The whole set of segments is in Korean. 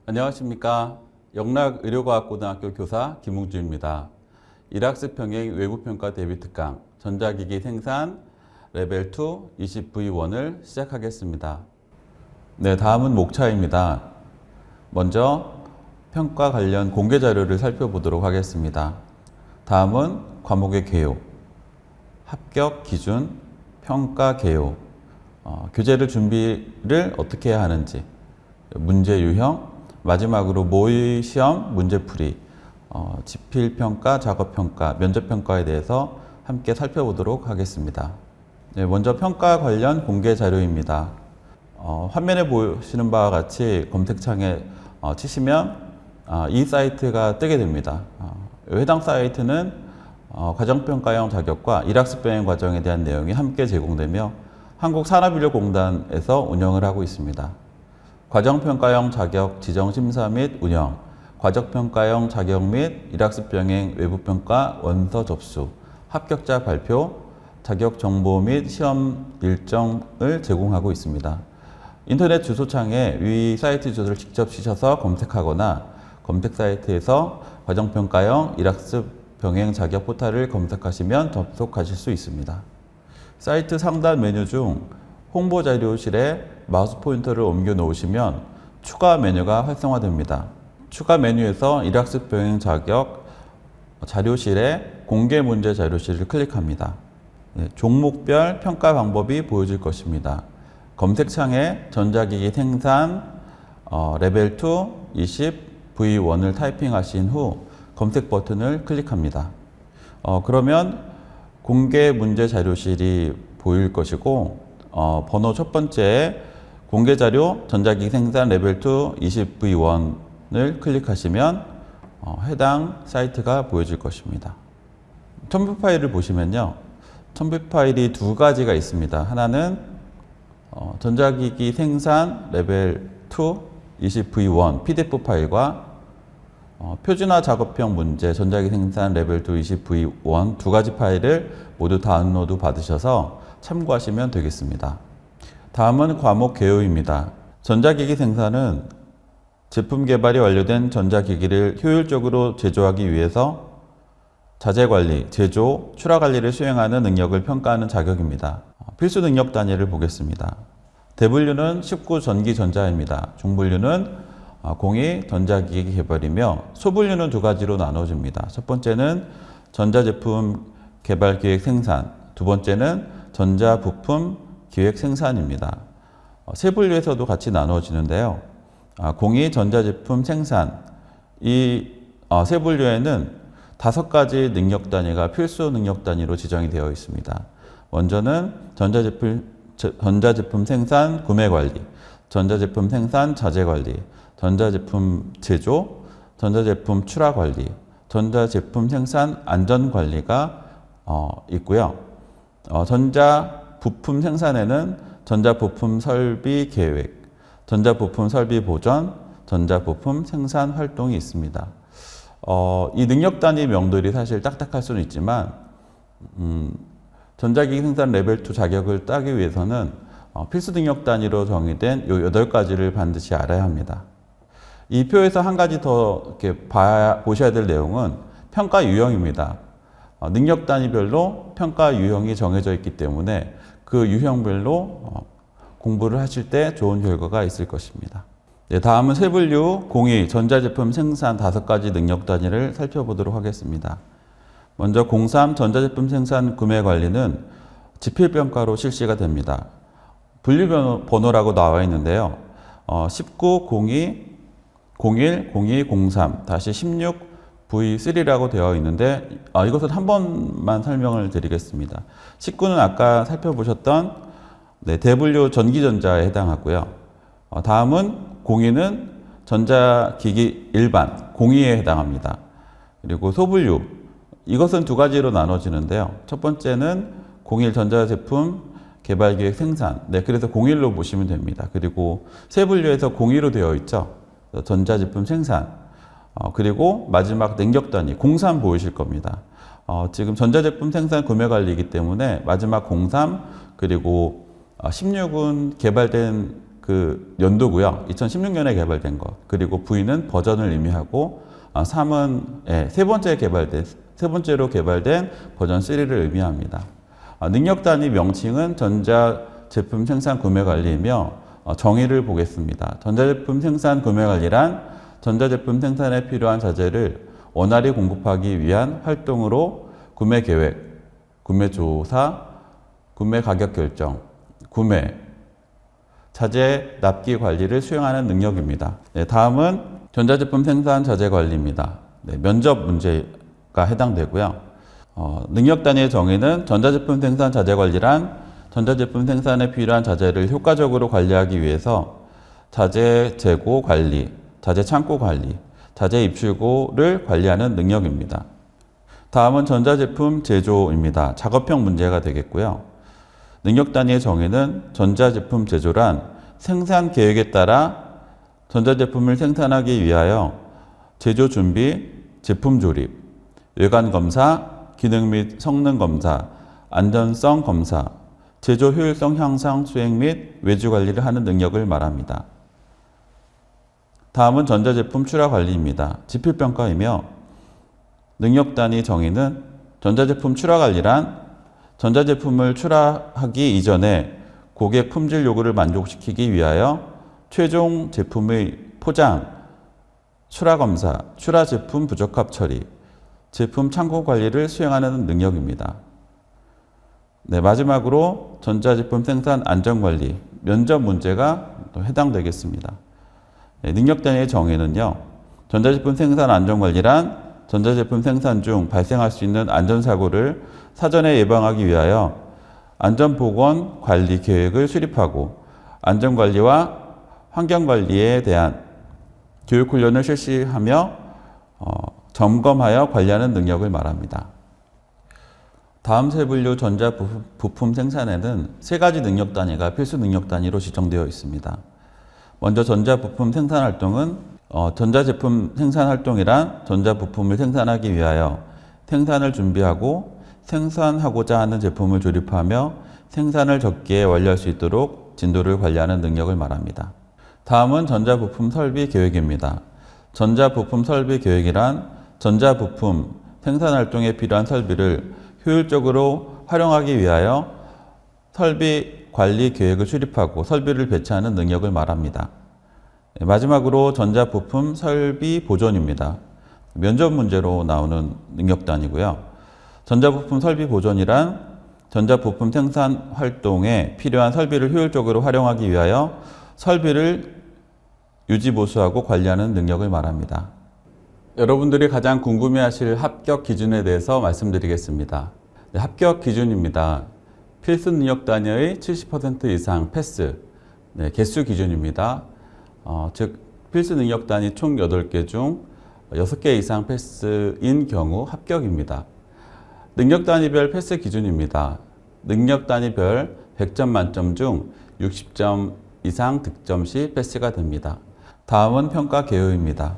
안녕하십니까. 영락의료과학고등학교 교사 김웅주입니다. 일학습 병행 외부평가 대비 특강 전자기기 생산 레벨 2 20V1을 시작하겠습니다. 네, 다음은 목차입니다. 먼저 평가 관련 공개 자료를 살펴보도록 하겠습니다. 다음은 과목의 개요, 합격 기준, 평가 개요, 교재를 준비를 어떻게 해야 하는지, 문제 유형, 마지막으로 모의 시험 문제풀이, 지필평가, 작업평가, 면접평가에 대해서 함께 살펴보도록 하겠습니다. 네, 먼저 평가 관련 공개 자료입니다. 화면에 보시는 바와 같이 검색창에 치시면 이 사이트가 뜨게 됩니다. 해당 사이트는 과정평가형 자격과 일학습 병행 과정에 대한 내용이 함께 제공되며 한국산업인력공단에서 운영을 하고 있습니다. 과정평가형 자격 지정 심사 및 운영, 과정평가형 자격 및 일학습 병행 외부평가 원서 접수, 합격자 발표, 자격 정보 및 시험 일정을 제공하고 있습니다. 인터넷 주소창에 위 사이트 주소를 직접 치셔서 검색하거나 검색 사이트에서 과정평가형 일학습 병행 자격 포탈을 검색하시면 접속하실 수 있습니다. 사이트 상단 메뉴 중 홍보 자료실에 마우스 포인터를 옮겨 놓으시면 추가 메뉴가 활성화됩니다. 추가 메뉴에서 일학습 병행 자격 자료실에 공개 문제 자료실을 클릭합니다. 종목별 평가 방법이 보여질 것입니다. 검색창에 전자기기 생산 레벨 2 20V1을 타이핑하신 후 검색 버튼을 클릭합니다. 그러면 공개 문제 자료실이 보일 것이고 번호 첫 번째 공개 자료 전자기기 생산 레벨 2 20V1을 클릭하시면 해당 사이트가 보여질 것입니다. 첨부 파일을 보시면요. 첨부 파일이 두 가지가 있습니다. 하나는 전자기기 생산 레벨 2 20V1 PDF 파일과 표준화 작업형 문제 전자기기 생산 레벨 2 20V1 두 가지 파일을 모두 다운로드 받으셔서 참고하시면 되겠습니다. 다음은 과목 개요입니다. 전자기기 생산은 제품 개발이 완료된 전자기기를 효율적으로 제조하기 위해서 자재관리, 제조, 출하관리를 수행하는 능력을 평가하는 자격입니다. 필수 능력 단위를 보겠습니다. 대분류는 19 전기전자입니다. 중분류는 02 전자기기 개발이며 소분류는 두 가지로 나눠집니다. 첫 번째는 전자제품 개발 기획 생산, 두 번째는 전자부품 기획 생산입니다. 세 분류에서도 같이 나눠지는데요. 02 전자제품 생산, 이 세 분류에는 5가지 능력 단위가 필수 능력 단위로 지정이 되어 있습니다. 먼저는 전자제품 생산 구매 관리, 전자제품 생산 자재 관리, 전자제품 제조, 전자제품 출하 관리, 전자제품 생산 안전 관리가 있고요. 전자부품 생산에는 전자부품 설비 계획, 전자부품 설비 보전, 전자부품 생산 활동이 있습니다. 이 능력 단위 명들이 사실 딱딱할 수는 있지만 전자기기 생산 레벨 2 자격을 따기 위해서는 필수 능력 단위로 정의된 이 8가지를 반드시 알아야 합니다. 이 표에서 한 가지 더 이렇게 보셔야 될 내용은 평가 유형입니다. 능력 단위별로 평가 유형이 정해져 있기 때문에 그 유형별로 공부를 하실 때 좋은 결과가 있을 것입니다. 네, 다음은 세분류 02 전자제품 생산 5가지 능력 단위를 살펴보도록 하겠습니다. 먼저 03 전자제품 생산 구매 관리는 지필평가로 실시가 됩니다. 분류 번호라고 나와 있는데요. 19 02 01 02 03 다시 16 V3라고 되어 있는데 이것은 한 번만 설명을 드리겠습니다. 19는 아까 살펴보셨던 대분류 전기전자에 해당하고요. 다음은 02는 전자기기 일반 02에 해당합니다. 그리고 소분류, 이것은 두 가지로 나눠지는데요. 첫 번째는 01 전자제품 개발기획 생산, 그래서 01로 보시면 됩니다. 그리고 세 분류에서 02로 되어 있죠. 전자제품 생산, 그리고 마지막 능력 단위 03 보이실 겁니다. 지금 전자제품 생산 구매 관리이기 때문에 마지막 03 그리고 16은 개발된 그 연도고요. 2016년에 개발된 것. 그리고 V는 버전을 의미하고 3은 세 번째로 개발된 버전 3를 의미합니다. 능력 단위 명칭은 전자제품 생산 구매 관리이며 정의를 보겠습니다. 전자제품 생산 구매 관리란 전자제품 생산에 필요한 자재를 원활히 공급하기 위한 활동으로 구매 계획, 구매 조사, 구매 가격 결정, 구매, 자재 납기 관리를 수행하는 능력입니다. 네, 다음은 전자제품 생산 자재 관리입니다. 네, 면접 문제가 해당되고요. 능력 단위의 정의는 전자제품 생산 자재 관리란 전자제품 생산에 필요한 자재를 효과적으로 관리하기 위해서 자재 재고 관리, 자재 창고 관리, 자재 입출고를 관리하는 능력입니다. 다음은 전자제품 제조입니다. 작업형 문제가 되겠고요. 능력 단위의 정의는 전자제품 제조란 생산 계획에 따라 전자제품을 생산하기 위하여 제조 준비, 제품 조립, 외관 검사, 기능 및 성능 검사, 안전성 검사, 제조 효율성 향상 수행 및 외주 관리를 하는 능력을 말합니다. 다음은 전자제품 출하 관리입니다. 지필평가이며 능력 단위 정의는 전자제품 출하 관리란 전자제품을 출하하기 이전에 고객 품질 요구를 만족시키기 위하여 최종 제품의 포장, 출하 검사, 출하 제품 부적합 처리, 제품 창고 관리를 수행하는 능력입니다. 네, 마지막으로 전자제품 생산 안전관리, 면접 문제가 또 해당되겠습니다. 네, 능력 단위의 정의는요. 전자제품 생산 안전관리란 전자제품 생산 중 발생할 수 있는 안전사고를 사전에 예방하기 위하여 안전보건 관리 계획을 수립하고 안전관리와 환경관리에 대한 교육훈련을 실시하며 점검하여 관리하는 능력을 말합니다. 다음 세 분류 전자부품 생산에는 세 가지 능력 단위가 필수 능력 단위로 지정되어 있습니다. 먼저 전자부품 생산 활동은 전자제품 생산 활동이란 전자부품을 생산하기 위하여 생산을 준비하고 생산하고자 하는 제품을 조립하며 생산을 적기에 완료할 수 있도록 진도를 관리하는 능력을 말합니다. 다음은 전자부품 설비 계획입니다. 전자부품 설비 계획이란 전자부품 생산 활동에 필요한 설비를 효율적으로 활용하기 위하여 설비 관리 계획을 수립하고 설비를 배치하는 능력을 말합니다. 마지막으로 전자부품 설비 보존입니다. 면접 문제로 나오는 능력 단위고요. 전자부품 설비 보존이란 전자부품 생산 활동에 필요한 설비를 효율적으로 활용하기 위하여 설비를 유지 보수하고 관리하는 능력을 말합니다. 여러분들이 가장 궁금해하실 합격 기준에 대해서 말씀드리겠습니다. 네, 합격 기준입니다. 필수 능력 단위의 70% 이상 패스, 네, 개수 기준입니다. 즉 필수 능력 단위 총 8개 중 6개 이상 패스인 경우 합격입니다. 능력 단위별 패스 기준입니다. 능력 단위별 100점 만점 중 60점 이상 득점 시 패스가 됩니다. 다음은 평가 개요입니다.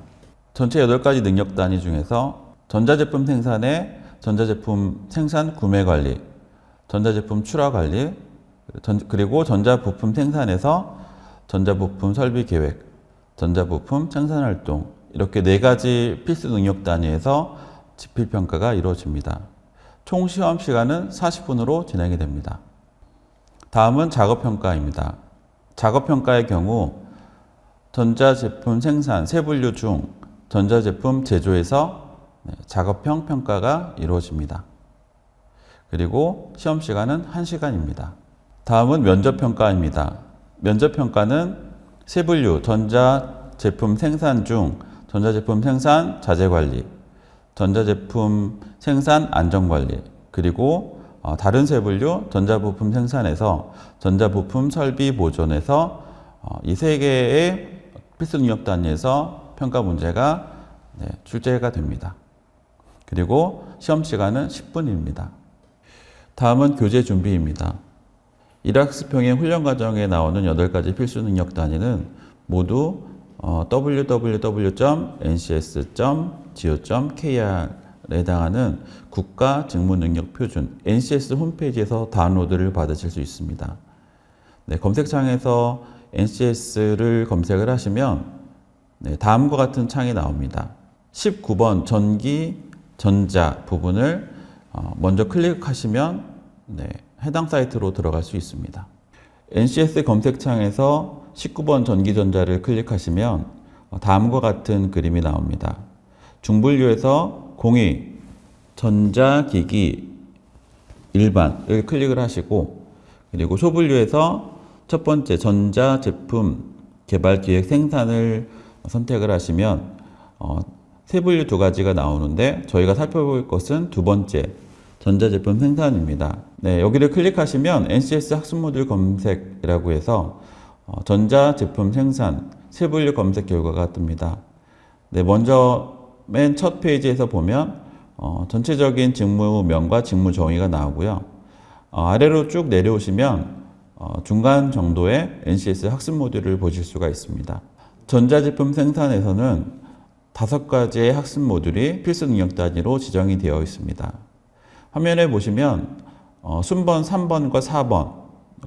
전체 8가지 능력 단위 중에서 전자제품 생산의 전자제품 생산 구매 관리, 전자제품 출하 관리, 그리고 전자부품 생산에서 전자부품 설비 계획, 전자부품 생산 활동, 이렇게 4가지 필수 능력 단위에서 지필평가가 이루어집니다. 총 시험 시간은 40분으로 진행이 됩니다. 다음은 작업평가입니다. 작업평가의 경우 전자제품 생산 세 분류 중 전자제품 제조에서 작업형 평가가 이루어집니다. 그리고 시험 시간은 1시간입니다. 다음은 면접평가입니다. 면접평가는 세 분류 전자제품 생산 중 전자제품 생산 자재관리, 전자제품 생산 안전관리, 그리고 다른 세 분류 전자부품 생산에서 전자부품 설비 보존에서 이 세 개의 필수 능력 단위에서 평가 문제가 출제가 됩니다. 그리고 시험 시간은 10분입니다. 다음은 교재 준비입니다. 일학습 병행 훈련 과정에 나오는 8가지 필수 능력 단위는 모두 www.ncs.go.kr에 해당하는 국가 직무 능력 표준 NCS 홈페이지에서 다운로드를 받으실 수 있습니다. 네, 검색창에서 NCS를 검색을 하시면 다음과 같은 창이 나옵니다. 19번 전기, 전자 부분을 먼저 클릭하시면 해당 사이트로 들어갈 수 있습니다. NCS 검색창에서 19번 전기전자를 클릭하시면 다음과 같은 그림이 나옵니다. 중분류에서 공이, 전자기기, 일반을 클릭을 하시고, 그리고 소분류에서 첫 번째 전자제품 개발 기획 생산을 선택을 하시면 세 분류 두 가지가 나오는데 저희가 살펴볼 것은 두 번째 전자제품 생산입니다. 여기를 클릭하시면 NCS 학습 모듈 검색이라고 해서 전자제품 생산 세 분류 검색 결과가 뜹니다. 먼저 맨 첫 페이지에서 보면 전체적인 직무명과 직무 정의가 나오고요. 아래로 쭉 내려오시면 중간 정도의 NCS 학습 모듈을 보실 수가 있습니다. 전자제품 생산에서는 5가지의 학습 모듈이 필수 능력 단위로 지정이 되어 있습니다. 화면에 보시면 순번 3번과 4번,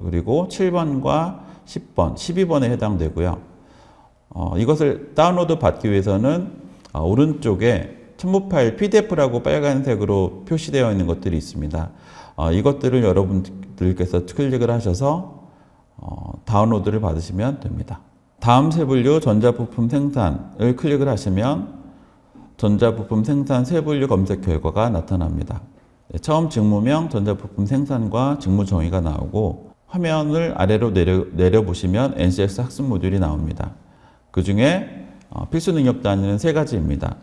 그리고 7번과 10번, 12번에 해당되고요. 이것을 다운로드 받기 위해서는 오른쪽에 첨부 파일 PDF라고 빨간색으로 표시되어 있는 것들이 있습니다. 이것들을 여러분들께서 클릭을 하셔서 다운로드를 받으시면 됩니다. 다음 세 분류 전자부품 생산을 클릭을 하시면 전자부품 생산 세 분류 검색 결과가 나타납니다. 처음 직무명 전자부품 생산과 직무 정의가 나오고, 화면을 아래로 내려보시면 NCS 학습 모듈이 나옵니다. 그 중에 필수 능력 단위는 3가지입니다.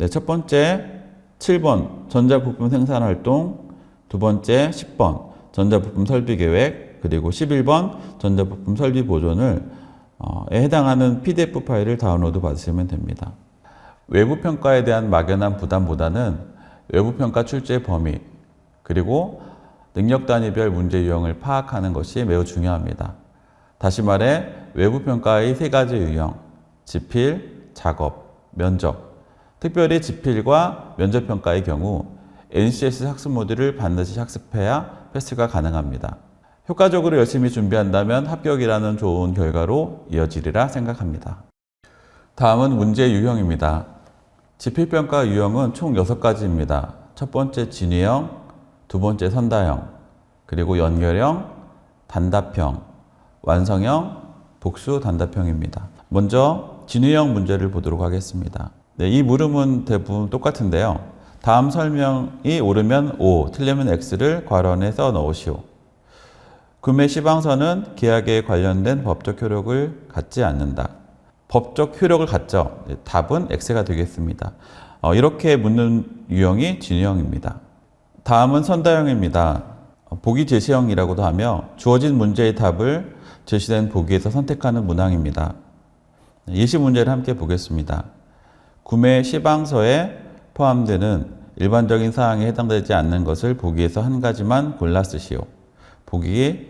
첫 번째 7번 전자부품 생산 활동, 두 번째 10번 전자부품 설비 계획, 그리고 11번 전자부품 설비 보존을 해당하는 PDF 파일을 다운로드 받으시면 됩니다. 외부 평가에 대한 막연한 부담보다는 외부 평가 출제 범위, 그리고 능력 단위별 문제 유형을 파악하는 것이 매우 중요합니다. 다시 말해 외부 평가의 3가지 유형, 지필, 작업, 면접. 특별히 지필과 면접 평가의 경우 NCS 학습 모듈을 반드시 학습해야 패스가 가능합니다. 효과적으로 열심히 준비한다면 합격이라는 좋은 결과로 이어지리라 생각합니다. 다음은 문제 유형입니다. 지필평가 유형은 총 6가지입니다. 첫 번째 진위형, 두 번째 선다형, 그리고 연결형, 단답형, 완성형, 복수 단답형입니다. 먼저 진위형 문제를 보도록 하겠습니다. 이 물음은 대부분 똑같은데요. 다음 설명이 옳으면 O, 틀리면 X를 괄호 안에 써 넣으시오. 구매 시방서는 계약에 관련된 법적 효력을 갖지 않는다. 법적 효력을 갖죠. 답은 X가 되겠습니다. 이렇게 묻는 유형이 진유형입니다. 다음은 선다형입니다. 보기 제시형이라고도 하며 주어진 문제의 답을 제시된 보기에서 선택하는 문항입니다. 예시 문제를 함께 보겠습니다. 구매 시방서에 포함되는 일반적인 사항에 해당되지 않는 것을 보기에서 한 가지만 골라 쓰시오. 보기에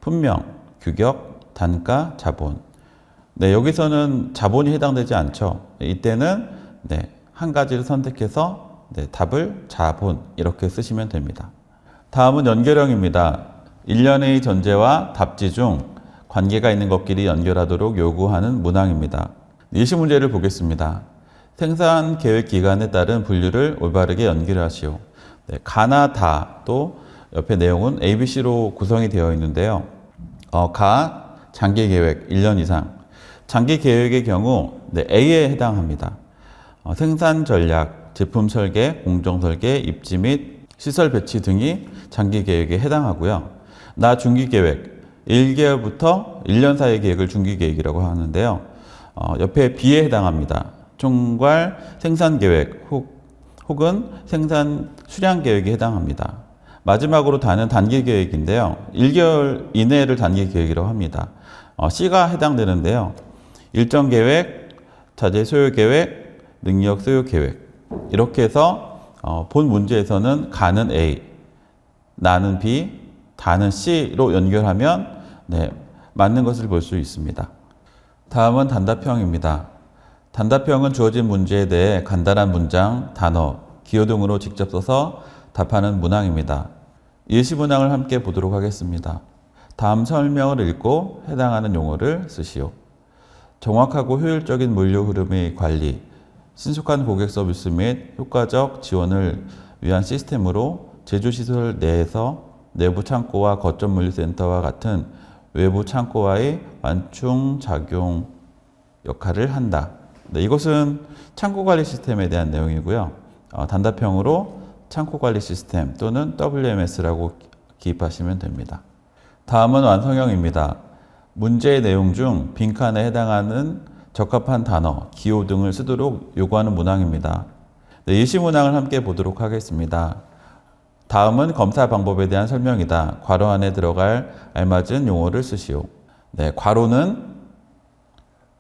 품명, 규격, 단가, 자본. 여기서는 자본이 해당되지 않죠. 이때는 한 가지를 선택해서 답을 자본 이렇게 쓰시면 됩니다. 다음은 연결형입니다. 일련의 전제와 답지 중 관계가 있는 것끼리 연결하도록 요구하는 문항입니다. 예시 문제를 보겠습니다. 생산 계획 기간에 따른 분류를 올바르게 연결하시오. 가나 다 또 옆에 내용은 ABC로 구성이 되어 있는데요. 가 장기 계획 1년 이상. 장기 계획의 경우 A에 해당합니다. 생산 전략, 제품 설계, 공정 설계, 입지 및 시설 배치 등이 장기 계획에 해당하고요. 나 중기 계획 1개월부터 1년 사이의 계획을 중기 계획이라고 하는데요. 옆에 B에 해당합니다. 총괄 생산 계획 혹은 생산 수량 계획에 해당합니다. 마지막으로 다는 단기 계획인데요. 1개월 이내를 단기 계획이라고 합니다. C가 해당되는데요. 일정 계획, 자재 소요 계획, 능력 소요 계획. 이렇게 해서 본 문제에서는 가는 A, 나는 B, 다는 C로 연결하면 맞는 것을 볼 수 있습니다. 다음은 단답형입니다. 단답형은 주어진 문제에 대해 간단한 문장, 단어, 기호 등으로 직접 써서 답하는 문항입니다. 예시 문항을 함께 보도록 하겠습니다. 다음 설명을 읽고 해당하는 용어를 쓰시오. 정확하고 효율적인 물류 흐름의 관리, 신속한 고객 서비스 및 효과적 지원을 위한 시스템으로 제조시설 내에서 내부 창고와 거점 물류센터와 같은 외부 창고와의 완충작용 역할을 한다. 네, 이것은 창고관리 시스템에 대한 내용이고요. 단답형으로 창고관리 시스템 또는 WMS라고 기입하시면 됩니다. 다음은 완성형입니다. 문제의 내용 중 빈칸에 해당하는 적합한 단어, 기호 등을 쓰도록 요구하는 문항입니다. 네, 예시 문항을 함께 보도록 하겠습니다. 다음은 검사 방법에 대한 설명이다. 괄호 안에 들어갈 알맞은 용어를 쓰시오. 네, 괄호는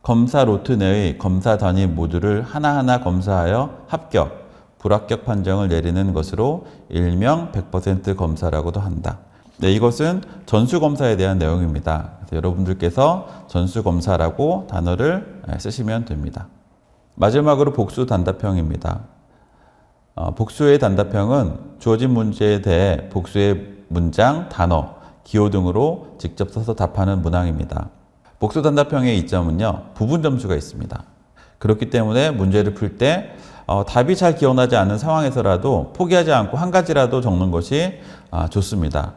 검사 로트 내의 검사 단위 모두를 하나하나 검사하여 합격, 불합격 판정을 내리는 것으로 일명 100% 검사라고도 한다. 네, 이것은 전수검사에 대한 내용입니다. 그래서 여러분들께서 전수검사라고 단어를 쓰시면 됩니다. 마지막으로 복수 단답형입니다. 복수의 단답형은 주어진 문제에 대해 복수의 문장, 단어, 기호 등으로 직접 써서 답하는 문항입니다. 복수 단답형의 이점은요, 부분 점수가 있습니다. 그렇기 때문에 문제를 풀 때 답이 잘 기억나지 않는 상황에서라도 포기하지 않고 한 가지라도 적는 것이 좋습니다.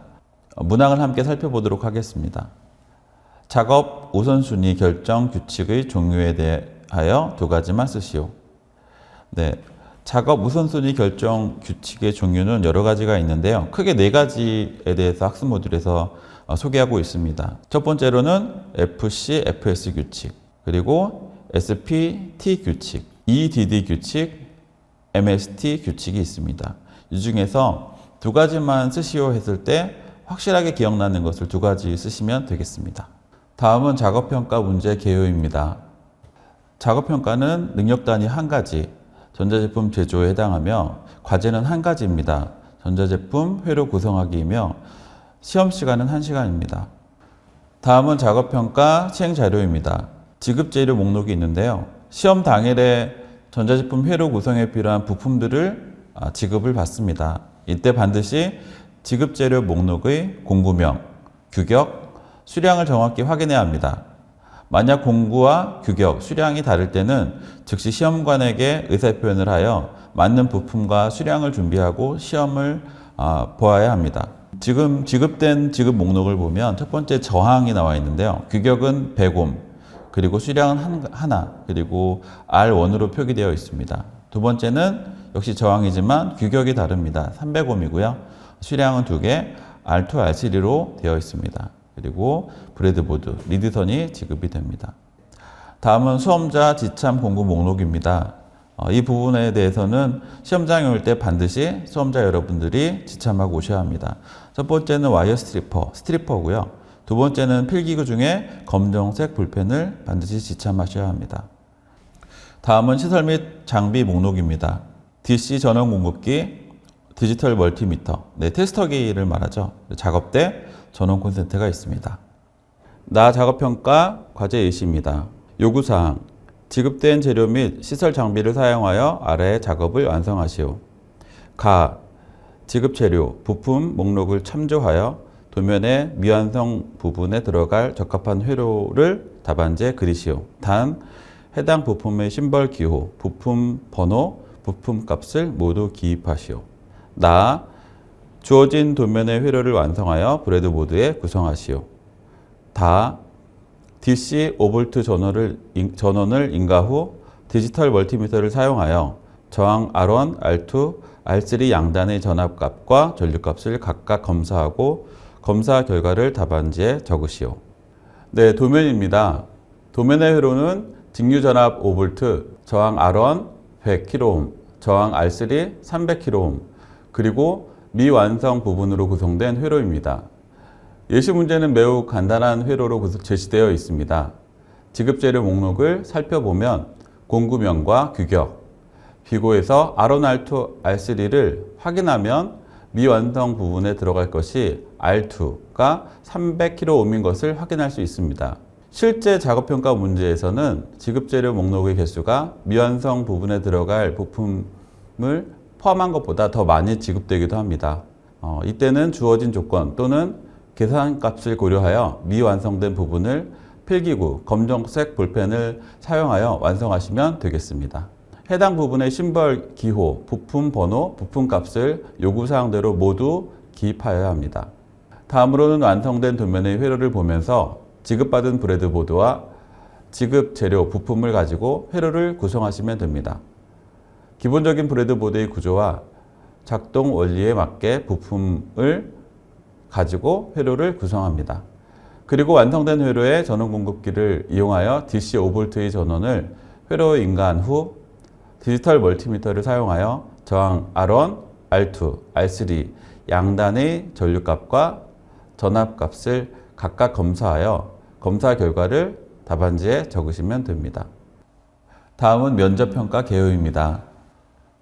문항을 함께 살펴보도록 하겠습니다. 작업 우선순위 결정 규칙의 종류에 대하여 두 가지만 쓰시오. 네, 작업 우선순위 결정 규칙의 종류는 여러 가지가 있는데요. 크게 네 가지에 대해서 학습 모듈에서 소개하고 있습니다. 첫 번째로는 FC, FS 규칙, 그리고 SP, T 규칙, EDD 규칙, MST 규칙이 있습니다. 이 중에서 두 가지만 쓰시오 했을 때 확실하게 기억나는 것을 두 가지 쓰시면 되겠습니다. 다음은 작업평가 문제 개요입니다. 작업평가는 능력 단위 한 가지, 전자제품 제조에 해당하며 과제는 한 가지입니다. 전자제품 회로 구성하기이며 시험 시간은 1시간입니다. 다음은 작업평가 시행자료입니다. 지급재료 목록이 있는데요. 시험 당일에 전자제품 회로 구성에 필요한 부품들을 지급을 받습니다. 이때 반드시 지급재료 목록의 공구명, 규격, 수량을 정확히 확인해야 합니다. 만약 공구와 규격, 수량이 다를 때는 즉시 시험관에게 의사표현을 하여 맞는 부품과 수량을 준비하고 시험을 보아야 합니다. 지금 지급된 지급 목록을 보면 첫 번째 저항이 나와 있는데요. 규격은 100옴, 그리고 수량은 하나, 그리고 R1으로 표기되어 있습니다. 두 번째는 역시 저항이지만 규격이 다릅니다. 300옴이고요. 수량은 2개, R2, R3로 되어 있습니다. 그리고 브레드보드, 리드선이 지급이 됩니다. 다음은 수험자 지참 공구 목록입니다. 이 부분에 대해서는 시험장에 올 때 반드시 수험자 여러분들이 지참하고 오셔야 합니다. 첫 번째는 와이어 스트리퍼고요. 두 번째는 필기구 중에 검정색 볼펜을 반드시 지참하셔야 합니다. 다음은 시설 및 장비 목록입니다. DC 전원 공급기, 디지털 멀티미터, 테스터기를 말하죠. 작업대, 전원 콘센트가 있습니다. 나 작업평가 과제 예시입니다. 요구사항, 지급된 재료 및 시설 장비를 사용하여 아래의 작업을 완성하시오. 가, 지급 재료, 부품 목록을 참조하여 도면의 미완성 부분에 들어갈 적합한 회로를 답안지에 그리시오. 단, 해당 부품의 심벌 기호, 부품 번호, 부품 값을 모두 기입하시오. 나, 주어진 도면의 회로를 완성하여 브레드보드에 구성하시오. 다, DC 5V 전원을 인가 후 디지털 멀티미터를 사용하여 저항 R1, R2, R3 양단의 전압값과 전류값을 각각 검사하고 검사 결과를 답안지에 적으시오. 네, 도면입니다. 도면의 회로는 직류 전압 5V, 저항 R1 100kΩ, 저항 R3 300kΩ, 그리고 미완성 부분으로 구성된 회로입니다. 예시 문제는 매우 간단한 회로로 제시되어 있습니다. 지급재료 목록을 살펴보면 공구명과 규격, 비고에서 R1, R2, R3를 확인하면 미완성 부분에 들어갈 것이 R2가 300kΩ인 것을 확인할 수 있습니다. 실제 작업평가 문제에서는 지급재료 목록의 개수가 미완성 부분에 들어갈 부품을 포함한 것보다 더 많이 지급되기도 합니다. 이때는 주어진 조건 또는 계산값을 고려하여 미완성된 부분을 필기구, 검정색 볼펜을 사용하여 완성하시면 되겠습니다. 해당 부분의 심벌, 기호, 부품 번호, 부품값을 요구사항대로 모두 기입하여야 합니다. 다음으로는 완성된 도면의 회로를 보면서 지급받은 브레드보드와 지급 재료, 부품을 가지고 회로를 구성하시면 됩니다. 기본적인 브레드보드의 구조와 작동 원리에 맞게 부품을 가지고 회로를 구성합니다. 그리고 완성된 회로에 전원 공급기를 이용하여 DC 5V의 전원을 회로에 인가한 후 디지털 멀티미터를 사용하여 저항 R1, R2, R3 양단의 전류값과 전압값을 각각 검사하여 검사 결과를 답안지에 적으시면 됩니다. 다음은 면접평가 개요입니다.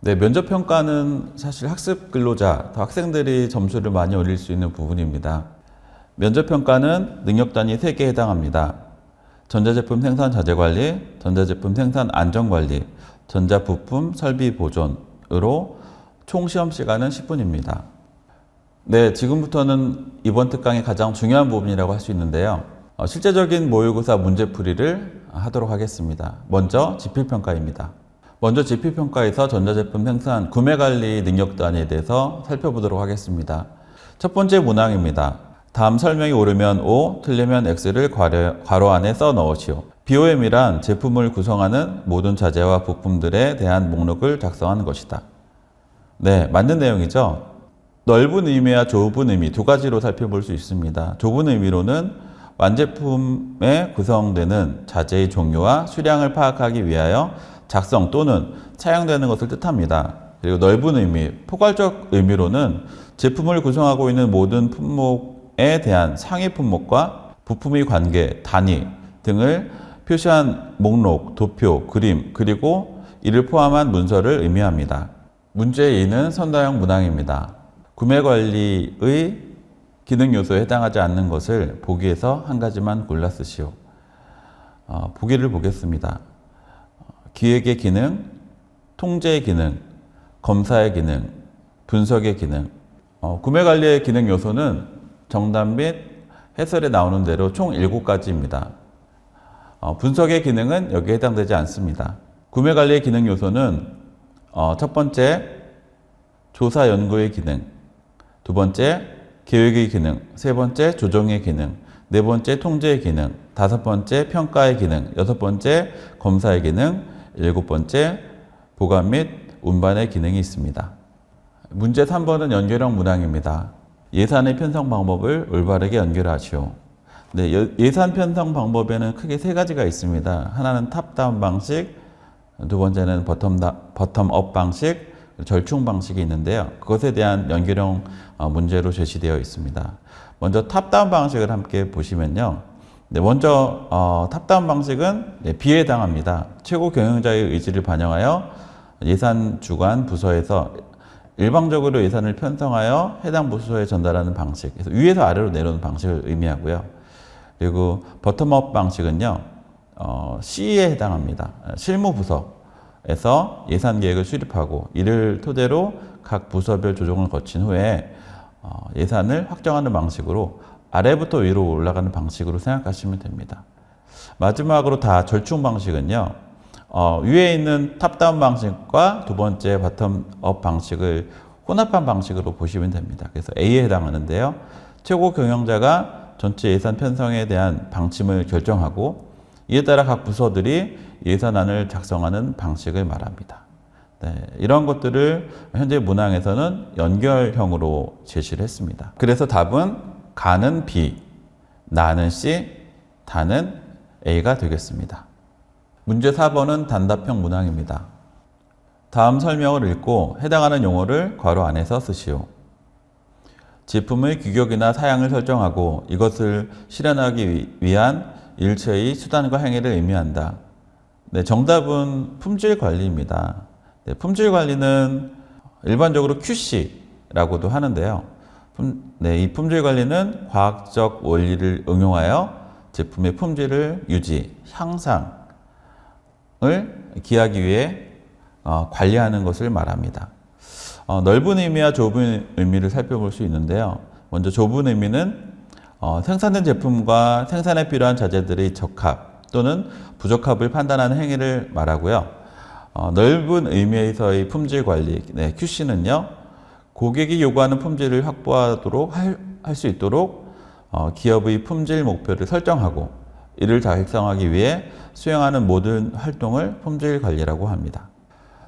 네, 면접평가는 사실 학습 근로자, 학생들이 점수를 많이 올릴 수 있는 부분입니다. 면접평가는 능력단위 3개에 해당합니다. 전자제품 생산 자재관리, 전자제품 생산 안전관리, 전자부품 설비 보존으로 총 시험 시간은 10분입니다. 네, 지금부터는 이번 특강의 가장 중요한 부분이라고 할 수 있는데요. 실제적인 모의고사 문제풀이를 하도록 하겠습니다. 먼저 지필평가입니다. 먼저 지필평가에서 전자제품 생산 구매관리 능력단위에 대해서 살펴보도록 하겠습니다. 첫 번째 문항입니다. 다음 설명이 옳으면 O, 틀리면 X를 괄호 안에 써 넣으시오. BOM이란 제품을 구성하는 모든 자재와 부품들에 대한 목록을 작성하는 것이다. 네, 맞는 내용이죠. 넓은 의미와 좁은 의미 두 가지로 살펴볼 수 있습니다. 좁은 의미로는 완제품에 구성되는 자재의 종류와 수량을 파악하기 위하여 작성 또는 사용되는 것을 뜻합니다. 그리고 넓은 의미, 포괄적 의미로는 제품을 구성하고 있는 모든 품목에 대한 상위 품목과 부품의 관계, 단위 등을 표시한 목록, 도표, 그림, 그리고 이를 포함한 문서를 의미합니다. 문제 2는 선다형 문항입니다. 구매관리의 기능 요소에 해당하지 않는 것을 보기에서 한 가지만 골라 쓰시오. 보기를 보겠습니다. 기획의 기능, 통제의 기능, 검사의 기능, 분석의 기능. 구매관리의 기능 요소는 정답 및 해설에 나오는 대로 총 7가지입니다. 분석의 기능은 여기에 해당되지 않습니다. 구매관리의 기능 요소는 첫 번째, 조사 연구의 기능, 두 번째, 계획의 기능, 세 번째, 조정의 기능, 네 번째, 통제의 기능, 다섯 번째, 평가의 기능, 여섯 번째, 검사의 기능, 일곱 번째, 보관 및 운반의 기능이 있습니다. 문제 3번은 연결형 문항입니다. 예산의 편성 방법을 올바르게 연결하시오. 네, 예산 편성 방법에는 크게 3가지가 있습니다. 하나는 탑다운 방식, 두 번째는 버텀업 방식, 절충 방식이 있는데요. 그것에 대한 연결형 문제로 제시되어 있습니다. 먼저 탑다운 방식을 함께 보시면요. 네, 먼저 탑다운 방식은 B에 해당합니다. 최고 경영자의 의지를 반영하여 예산 주관 부서에서 일방적으로 예산을 편성하여 해당 부서에 전달하는 방식, 그래서 위에서 아래로 내려오는 방식을 의미하고요. 그리고 버텀업 방식은요, C에 해당합니다. 실무 부서에서 예산 계획을 수립하고 이를 토대로 각 부서별 조정을 거친 후에 예산을 확정하는 방식으로 아래부터 위로 올라가는 방식으로 생각하시면 됩니다. 마지막으로 다 절충 방식은요, 위에 있는 탑다운 방식과 두 번째 바텀업 방식을 혼합한 방식으로 보시면 됩니다. 그래서 A에 해당하는데요. 최고 경영자가 전체 예산 편성에 대한 방침을 결정하고 이에 따라 각 부서들이 예산안을 작성하는 방식을 말합니다. 네, 이런 것들을 현재 문항에서는 연결형으로 제시를 했습니다. 그래서 답은 가는 B, 나는 C, 다는 A가 되겠습니다. 문제 4번은 단답형 문항입니다. 다음 설명을 읽고 해당하는 용어를 괄호 안에서 쓰시오. 제품의 규격이나 사양을 설정하고 이것을 실현하기 위한 일체의 수단과 행위를 의미한다. 네, 정답은 품질 관리입니다. 네, 품질 관리는 일반적으로 QC라고도 하는데요. 이 품질 관리는 과학적 원리를 응용하여 제품의 품질을 유지, 향상을 기하기 위해 관리하는 것을 말합니다. 넓은 의미와 좁은 의미를 살펴볼 수 있는데요. 먼저 좁은 의미는 생산된 제품과 생산에 필요한 자재들의 적합 또는 부적합을 판단하는 행위를 말하고요. 넓은 의미에서의 품질 관리, QC는요, 고객이 요구하는 품질을 확보하도록 할 수 있도록 기업의 품질 목표를 설정하고 이를 달성하기 위해 수행하는 모든 활동을 품질 관리라고 합니다.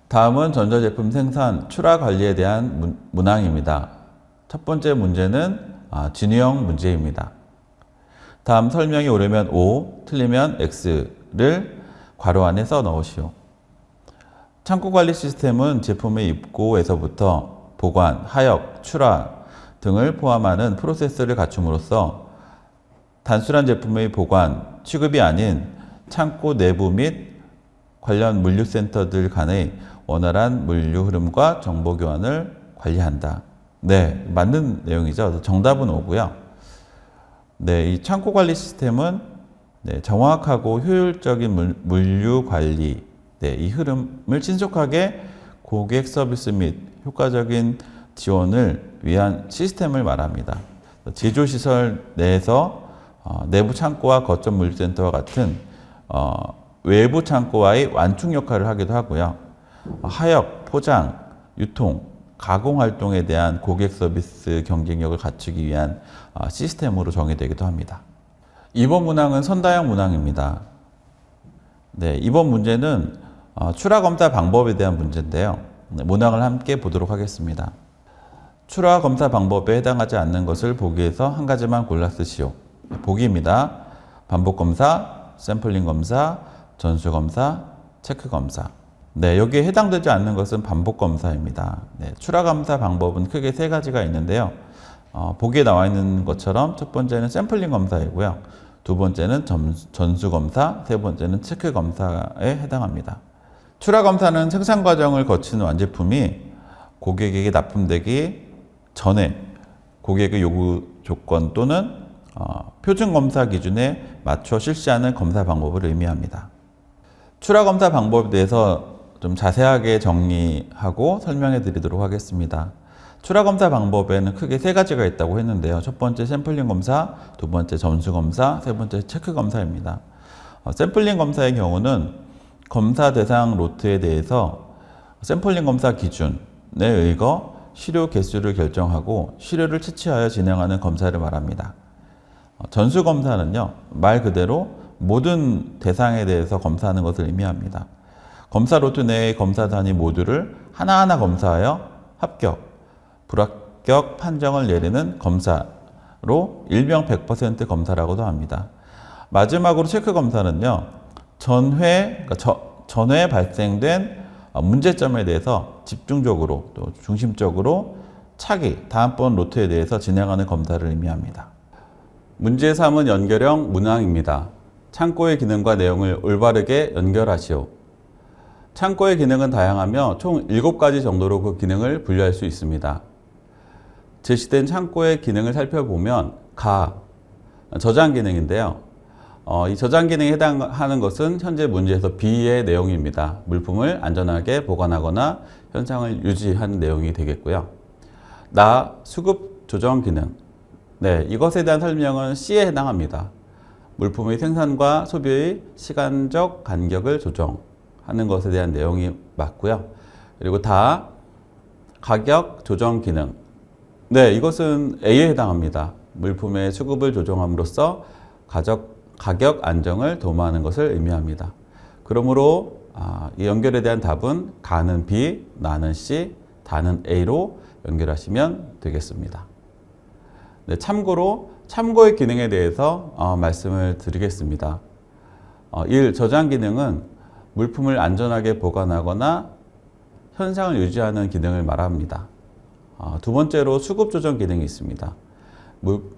다음은 전자제품 생산, 출하 관리에 대한 문항입니다. 첫 번째 문제는 진유형 문제입니다. 다음 설명이 옳으면 O, 틀리면 X를 괄호 안에 써 넣으시오. 창고 관리 시스템은 제품의 입고에서부터 보관, 하역, 출하 등을 포함하는 프로세스를 갖춤으로써 단순한 제품의 보관, 취급이 아닌 창고 내부 및 관련 물류센터들 간의 원활한 물류 흐름과 정보 교환을 관리한다. 네, 맞는 내용이죠. 정답은 오고요. 네, 이 창고 관리 시스템은 정확하고 효율적인 물류 관리, 이 흐름을 신속하게 고객 서비스 및 효과적인 지원을 위한 시스템을 말합니다. 제조시설 내에서 내부 창고와 거점 물류센터와 같은 외부 창고와의 완충 역할을 하기도 하고요. 하역, 포장, 유통, 가공 활동에 대한 고객 서비스 경쟁력을 갖추기 위한 시스템으로 정의되기도 합니다. 이번 문항은 선다형 문항입니다. 네, 이번 문제는 출하 검사 방법에 대한 문제인데요. 문항을 함께 보도록 하겠습니다. 출하 검사 방법에 해당하지 않는 것을 보기에서 한 가지만 골라 쓰시오. 보기입니다. 반복 검사, 샘플링 검사, 전수 검사, 체크 검사. 네, 여기에 해당되지 않는 것은 반복 검사입니다. 네, 출하 검사 방법은 크게 세 가지가 있는데요. 보기에 나와 있는 것처럼 첫 번째는 샘플링 검사이고요. 두 번째는 전수 검사, 세 번째는 체크 검사에 해당합니다. 출하 검사는 생산 과정을 거친 완제품이 고객에게 납품되기 전에 고객의 요구 조건 또는 표준 검사 기준에 맞춰 실시하는 검사 방법을 의미합니다. 출하 검사 방법에 대해서 좀 자세하게 정리하고 설명해 드리도록 하겠습니다. 출하 검사 방법에는 크게 세 가지가 있다고 했는데요. 첫 번째 샘플링 검사, 두 번째 전수 검사, 세 번째 체크 검사입니다. 샘플링 검사의 경우는 검사 대상 로트에 대해서 샘플링 검사 기준에 의거 시료 개수를 결정하고 시료를 채취하여 진행하는 검사를 말합니다. 전수 검사는요, 말 그대로 모든 대상에 대해서 검사하는 것을 의미합니다. 검사 로트 내의 검사 단위 모두를 하나하나 검사하여 합격, 불합격 판정을 내리는 검사로 일명 100% 검사라고도 합니다. 마지막으로 체크 검사는요, 전회 발생된 문제점에 대해서 집중적으로 또 중심적으로 차기, 다음번 로트에 대해서 진행하는 검사를 의미합니다. 문제 3은 연결형 문항입니다. 창고의 기능과 내용을 올바르게 연결하시오. 창고의 기능은 다양하며 총 7가지 정도로 그 기능을 분류할 수 있습니다. 제시된 창고의 기능을 살펴보면 저장 기능인데요. 이 저장 기능에 해당하는 것은 현재 문제에서 B의 내용입니다. 물품을 안전하게 보관하거나 현상을 유지하는 내용이 되겠고요. 수급 조정 기능. 네, 이것에 대한 설명은 C에 해당합니다. 물품의 생산과 소비의 시간적 간격을 조정하는 것에 대한 내용이 맞고요. 그리고 가격 조정 기능. 네, 이것은 A에 해당합니다. 물품의 수급을 조정함으로써 가격 안정을 도모하는 것을 의미합니다. 그러므로 이 연결에 대한 답은 가는 B, 나는 C, 다는 A로 연결하시면 되겠습니다. 네, 참고로 참고의 기능에 대해서 말씀을 드리겠습니다. 1. 저장 기능은 물품을 안전하게 보관하거나 현상을 유지하는 기능을 말합니다. 두 번째로 수급 조정 기능이 있습니다.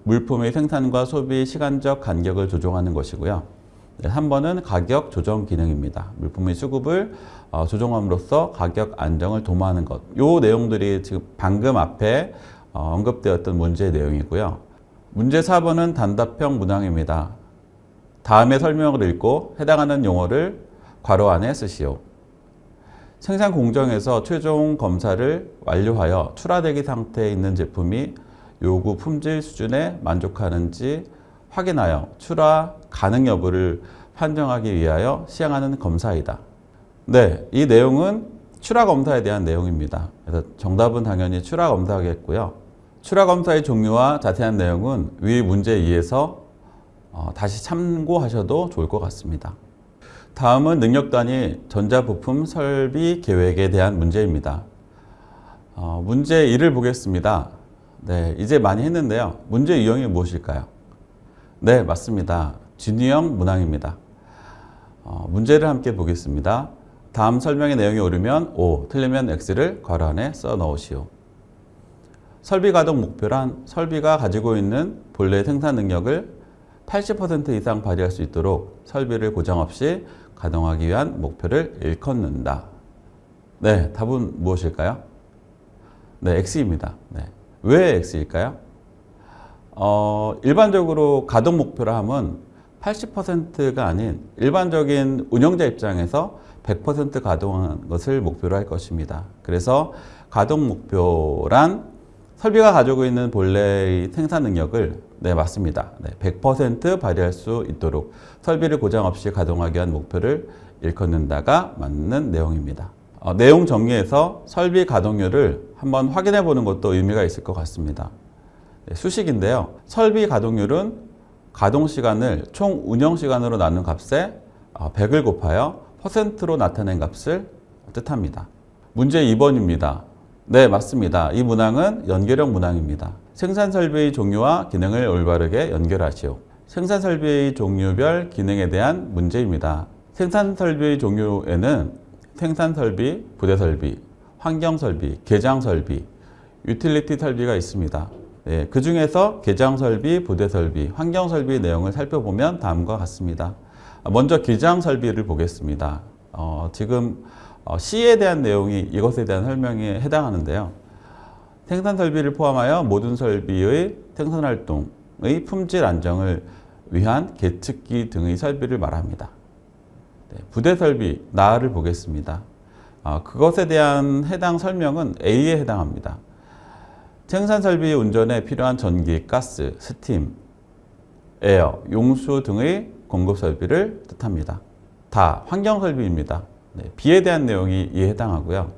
물품의 생산과 소비 시간적 간격을 조정하는 것이고요. 3번은 가격 조정 기능입니다. 물품의 수급을 조정함으로써 가격 안정을 도모하는 것. 이 내용들이 지금 방금 앞에 언급되었던 문제의 내용이고요. 문제 4번은 단답형 문항입니다. 다음의 설명을 읽고 해당하는 용어를 괄호 안에 쓰시오. 생산 공정에서 최종 검사를 완료하여 출하대기 상태에 있는 제품이 요구 품질 수준에 만족하는지 확인하여 출하 가능 여부를 판정하기 위하여 시행하는 검사이다. 네, 이 내용은 출하 검사에 대한 내용입니다. 그래서 정답은 당연히 출하 검사겠고요. 출하 검사의 종류와 자세한 내용은 위 문제 2에서 다시 참고하셔도 좋을 것 같습니다. 다음은 능력 단위 전자부품 설비 계획에 대한 문제입니다. 문제 1을 보겠습니다. 네, 이제 많이 했는데요. 문제 유형이 무엇일까요? 네, 맞습니다. 진유형 문항입니다. 문제를 함께 보겠습니다. 다음 설명의 내용이 옳으면 O, 틀리면 X를 괄호 안에 써 넣으시오. 설비 가동 목표란 설비가 가지고 있는 본래 생산 능력을 80% 이상 발휘할 수 있도록 설비를 고장 없이 가동하기 위한 목표를 일컫는다. 네, 답은 무엇일까요? 네, X입니다. 네. 왜 X일까요? 일반적으로 가동 목표라 함은 80%가 아닌 일반적인 운영자 입장에서 100% 가동한 것을 목표로 할 것입니다. 그래서 가동 목표란 설비가 가지고 있는 본래의 생산 능력을 네, 맞습니다. 네, 100% 발휘할 수 있도록 설비를 고장 없이 가동하기 위한 목표를 일컫는다가 맞는 내용입니다. 내용 정리에서 설비 가동률을 한번 확인해 보는 것도 의미가 있을 것 같습니다. 네, 수식인데요. 설비 가동률은 가동 시간을 총 운영 시간으로 나눈 값에 100을 곱하여 퍼센트로 나타낸 값을 뜻합니다. 문제 2번입니다. 네, 맞습니다. 이 문항은 연결형 문항입니다. 생산 설비의 종류와 기능을 올바르게 연결하시오. 생산 설비의 종류별 기능에 대한 문제입니다. 생산 설비의 종류에는 생산 설비, 부대 설비, 환경 설비, 개장 설비, 유틸리티 설비가 있습니다. 네, 그 중에서 개장 설비, 부대 설비, 환경 설비 내용을 살펴보면 다음과 같습니다. 먼저 개장 설비를 보겠습니다. 지금 C에 대한 내용이 이것에 대한 설명에 해당하는데요. 생산 설비를 포함하여 모든 설비의 생산 활동의 품질 안정을 위한 계측기 등의 설비를 말합니다. 네, 부대 설비, 나를 보겠습니다. 그것에 대한 해당 설명은 A에 해당합니다. 생산 설비 운전에 필요한 전기, 가스, 스팀, 에어, 용수 등의 공급 설비를 뜻합니다. 다 환경 설비입니다. 네, B에 대한 내용이 이에 해당하고요.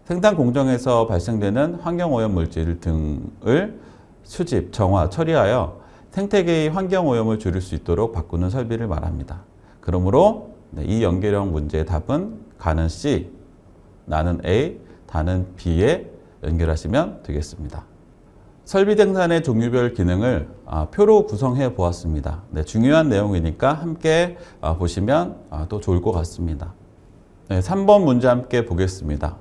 생산 공정에서 발생되는 환경오염 물질 등을 수집, 정화, 처리하여 생태계의 환경오염을 줄일 수 있도록 바꾸는 설비를 말합니다. 그러므로 이 연결형 문제의 답은 가는 C, 나는 A, 다는 B에 연결하시면 되겠습니다. 설비 생산의 종류별 기능을 표로 구성해 보았습니다. 네, 중요한 내용이니까 함께 보시면 또 좋을 것 같습니다. 네, 3번 문제 함께 보겠습니다.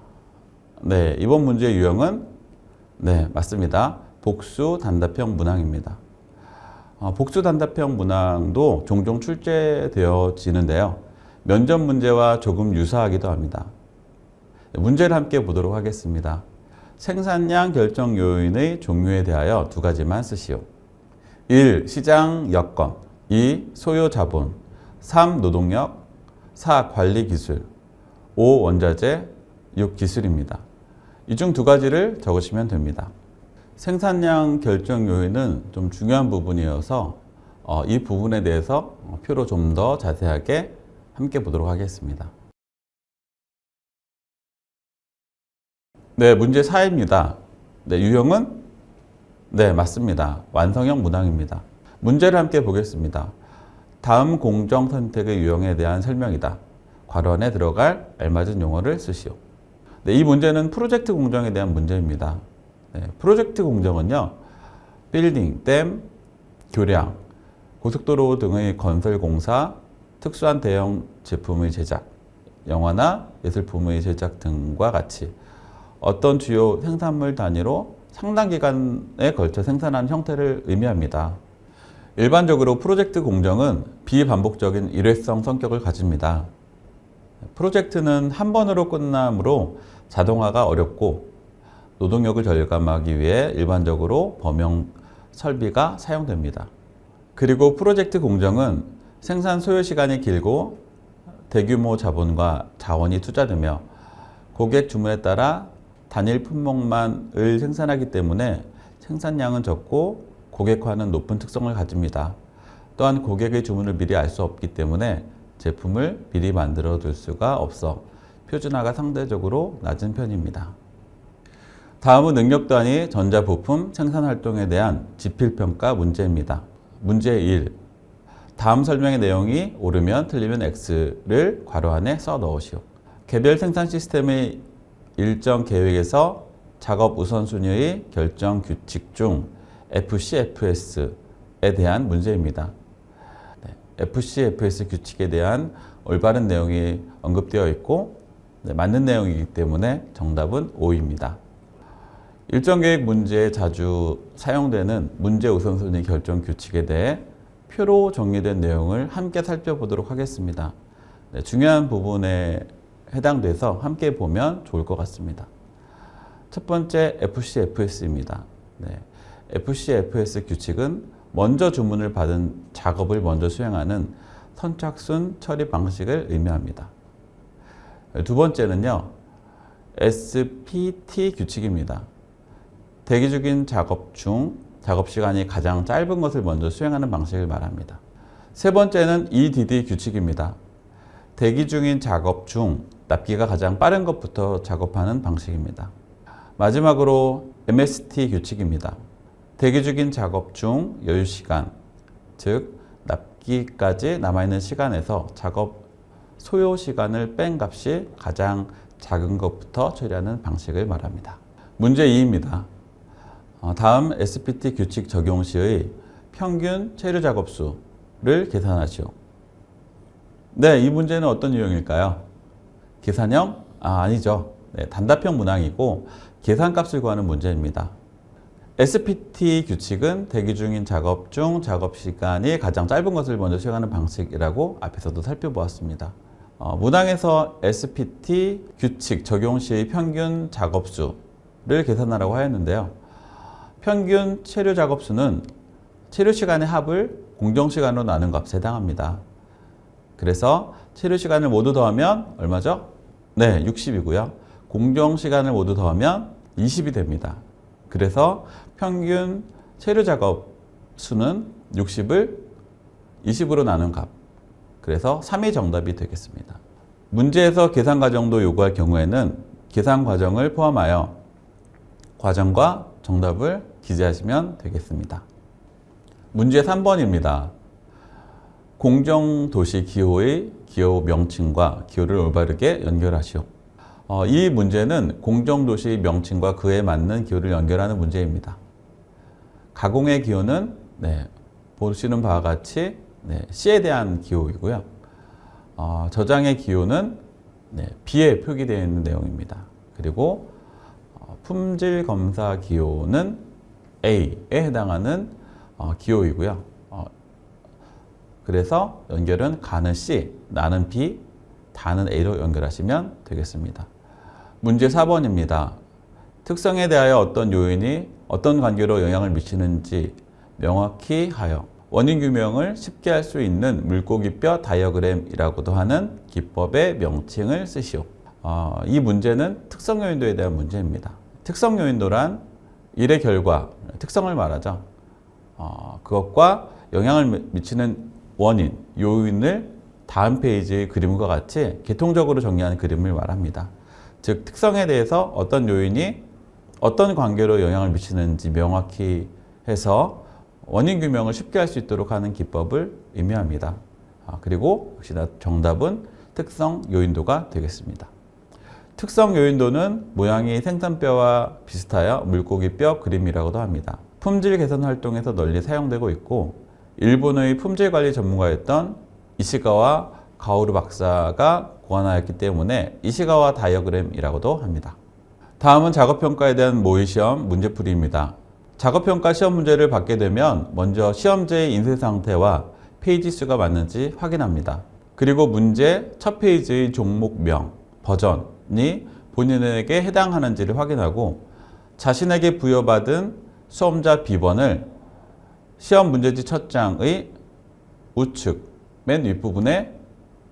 네, 이번 문제의 유형은 네, 맞습니다. 복수 단답형 문항입니다. 복수 단답형 문항도 종종 출제되어지는데요. 면접 문제와 조금 유사하기도 합니다. 문제를 함께 보도록 하겠습니다. 생산량 결정 요인의 종류에 대하여 두 가지만 쓰시오. 1. 시장 여건 2. 소요 자본 3. 노동력 4. 관리 기술 5. 원자재 6. 기술입니다. 이 중 두 가지를 적으시면 됩니다. 생산량 결정 요인은 좀 중요한 부분이어서 이 부분에 대해서 표로 좀 더 자세하게 함께 보도록 하겠습니다. 네, 문제 4입니다. 네, 유형은 네, 맞습니다. 완성형 문항입니다. 문제를 함께 보겠습니다. 다음 공정 선택의 유형에 대한 설명이다. 괄호 안에 들어갈 알맞은 용어를 쓰시오. 네, 이 문제는 프로젝트 공정에 대한 문제입니다. 네, 프로젝트 공정은요, 빌딩, 댐, 교량, 고속도로 등의 건설 공사, 특수한 대형 제품의 제작, 영화나 예술품의 제작 등과 같이 어떤 주요 생산물 단위로 상당 기간에 걸쳐 생산한 형태를 의미합니다. 일반적으로 프로젝트 공정은 비반복적인 일회성 성격을 가집니다. 프로젝트는 한 번으로 끝나므로 자동화가 어렵고 노동력을 절감하기 위해 일반적으로 범용 설비가 사용됩니다. 그리고 프로젝트 공정은 생산 소요 시간이 길고 대규모 자본과 자원이 투자되며 고객 주문에 따라 단일 품목만을 생산하기 때문에 생산량은 적고 고객화는 높은 특성을 가집니다. 또한 고객의 주문을 미리 알 수 없기 때문에 제품을 미리 만들어 둘 수가 없어 표준화가 상대적으로 낮은 편입니다. 다음은 능력 단위 전자부품 생산 활동에 대한 지필평가 문제입니다. 문제 1. 다음 설명의 내용이 옳으면 틀리면 X를 괄호 안에 써 넣으시오. 개별 생산 시스템의 일정 계획에서 작업 우선순위의 결정 규칙 중 FC, FS에 대한 문제입니다. FC, FS 규칙에 대한 올바른 내용이 언급되어 있고 맞는 내용이기 때문에 정답은 O입니다. 일정계획 문제에 자주 사용되는 문제 우선순위 결정 규칙에 대해 표로 정리된 내용을 함께 살펴보도록 하겠습니다. 중요한 부분에 해당돼서 함께 보면 좋을 것 같습니다. 첫 번째 FC, FS입니다. FC, FS 규칙은 먼저 주문을 받은 작업을 먼저 수행하는 선착순 처리 방식을 의미합니다. 두 번째는요, SPT 규칙입니다. 대기 중인 작업 중 작업 시간이 가장 짧은 것을 먼저 수행하는 방식을 말합니다. 세 번째는 EDD 규칙입니다. 대기 중인 작업 중 납기가 가장 빠른 것부터 작업하는 방식입니다. 마지막으로 MST 규칙입니다. 대기 중인 작업 중 여유 시간, 즉 납기까지 남아있는 시간에서 작업 소요 시간을 뺀 값이 가장 작은 것부터 처리하는 방식을 말합니다. 문제 2입니다. 다음 SPT 규칙 적용 시의 평균 체류 작업 수를 계산하시오. 네, 이 문제는 어떤 유형일까요? 계산형? 아니죠. 단답형 문항이고 계산값을 구하는 문제입니다. SPT 규칙은 대기 중인 작업 중 작업 시간이 가장 짧은 것을 먼저 수행하는 방식이라고 앞에서도 살펴보았습니다. 문항에서 SPT 규칙 적용 시의 평균 작업 수를 계산하라고 하였는데요. 평균 체류 작업 수는 체류 시간의 합을 공정 시간으로 나눈 값에 해당합니다. 그래서 체류 시간을 모두 더하면 얼마죠? 네, 60이고요. 공정 시간을 모두 더하면 20이 됩니다. 그래서 평균 체류 작업 수는 60을 20으로 나눈 값. 그래서 3이 정답이 되겠습니다. 문제에서 계산 과정도 요구할 경우에는 계산 과정을 포함하여 과정과 정답을 기재하시면 되겠습니다. 문제 3번입니다. 공정도시 기호의 기호 명칭과 기호를 올바르게 연결하시오. 이 문제는 공정도시 명칭과 그에 맞는 기호를 연결하는 문제입니다. 가공의 기호는 보시는 바와 같이 C에 대한 기호이고요. 저장의 기호는 B에 표기되어 있는 내용입니다. 그리고 품질 검사 기호는 A에 해당하는 기호이고요. 그래서 연결은 가는 C, 나는 B, 다는 A로 연결하시면 되겠습니다. 문제 4번입니다. 특성에 대하여 어떤 요인이 어떤 관계로 영향을 미치는지 명확히 하여 원인 규명을 쉽게 할 수 있는 물고기뼈 다이어그램이라고도 하는 기법의 명칭을 쓰시오. 이 문제는 특성 요인도에 대한 문제입니다. 특성 요인도란 일의 결과, 특성을 말하죠. 그것과 영향을 미치는 원인, 요인을 다음 페이지의 그림과 같이 계통적으로 정리하는 그림을 말합니다. 즉, 특성에 대해서 어떤 요인이 어떤 관계로 영향을 미치는지 명확히 해서 원인 규명을 쉽게 할 수 있도록 하는 기법을 의미합니다. 그리고 역시나 정답은 특성 요인도가 되겠습니다. 특성 요인도는 모양이 생선뼈와 비슷하여 물고기뼈 그림이라고도 합니다. 품질 개선 활동에서 널리 사용되고 있고 일본의 품질관리 전문가였던 이시가와 가오루 박사가 고안하였기 때문에 이시가와 다이어그램이라고도 합니다. 다음은 작업평가에 대한 모의시험 문제풀이입니다. 작업평가 시험 문제를 받게 되면 먼저 시험지의 인쇄 상태와 페이지 수가 맞는지 확인합니다. 그리고 문제 첫 페이지의 종목명, 버전이 본인에게 해당하는지를 확인하고 자신에게 부여받은 수험자 비번을 시험 문제지 첫 장의 우측 맨 윗부분에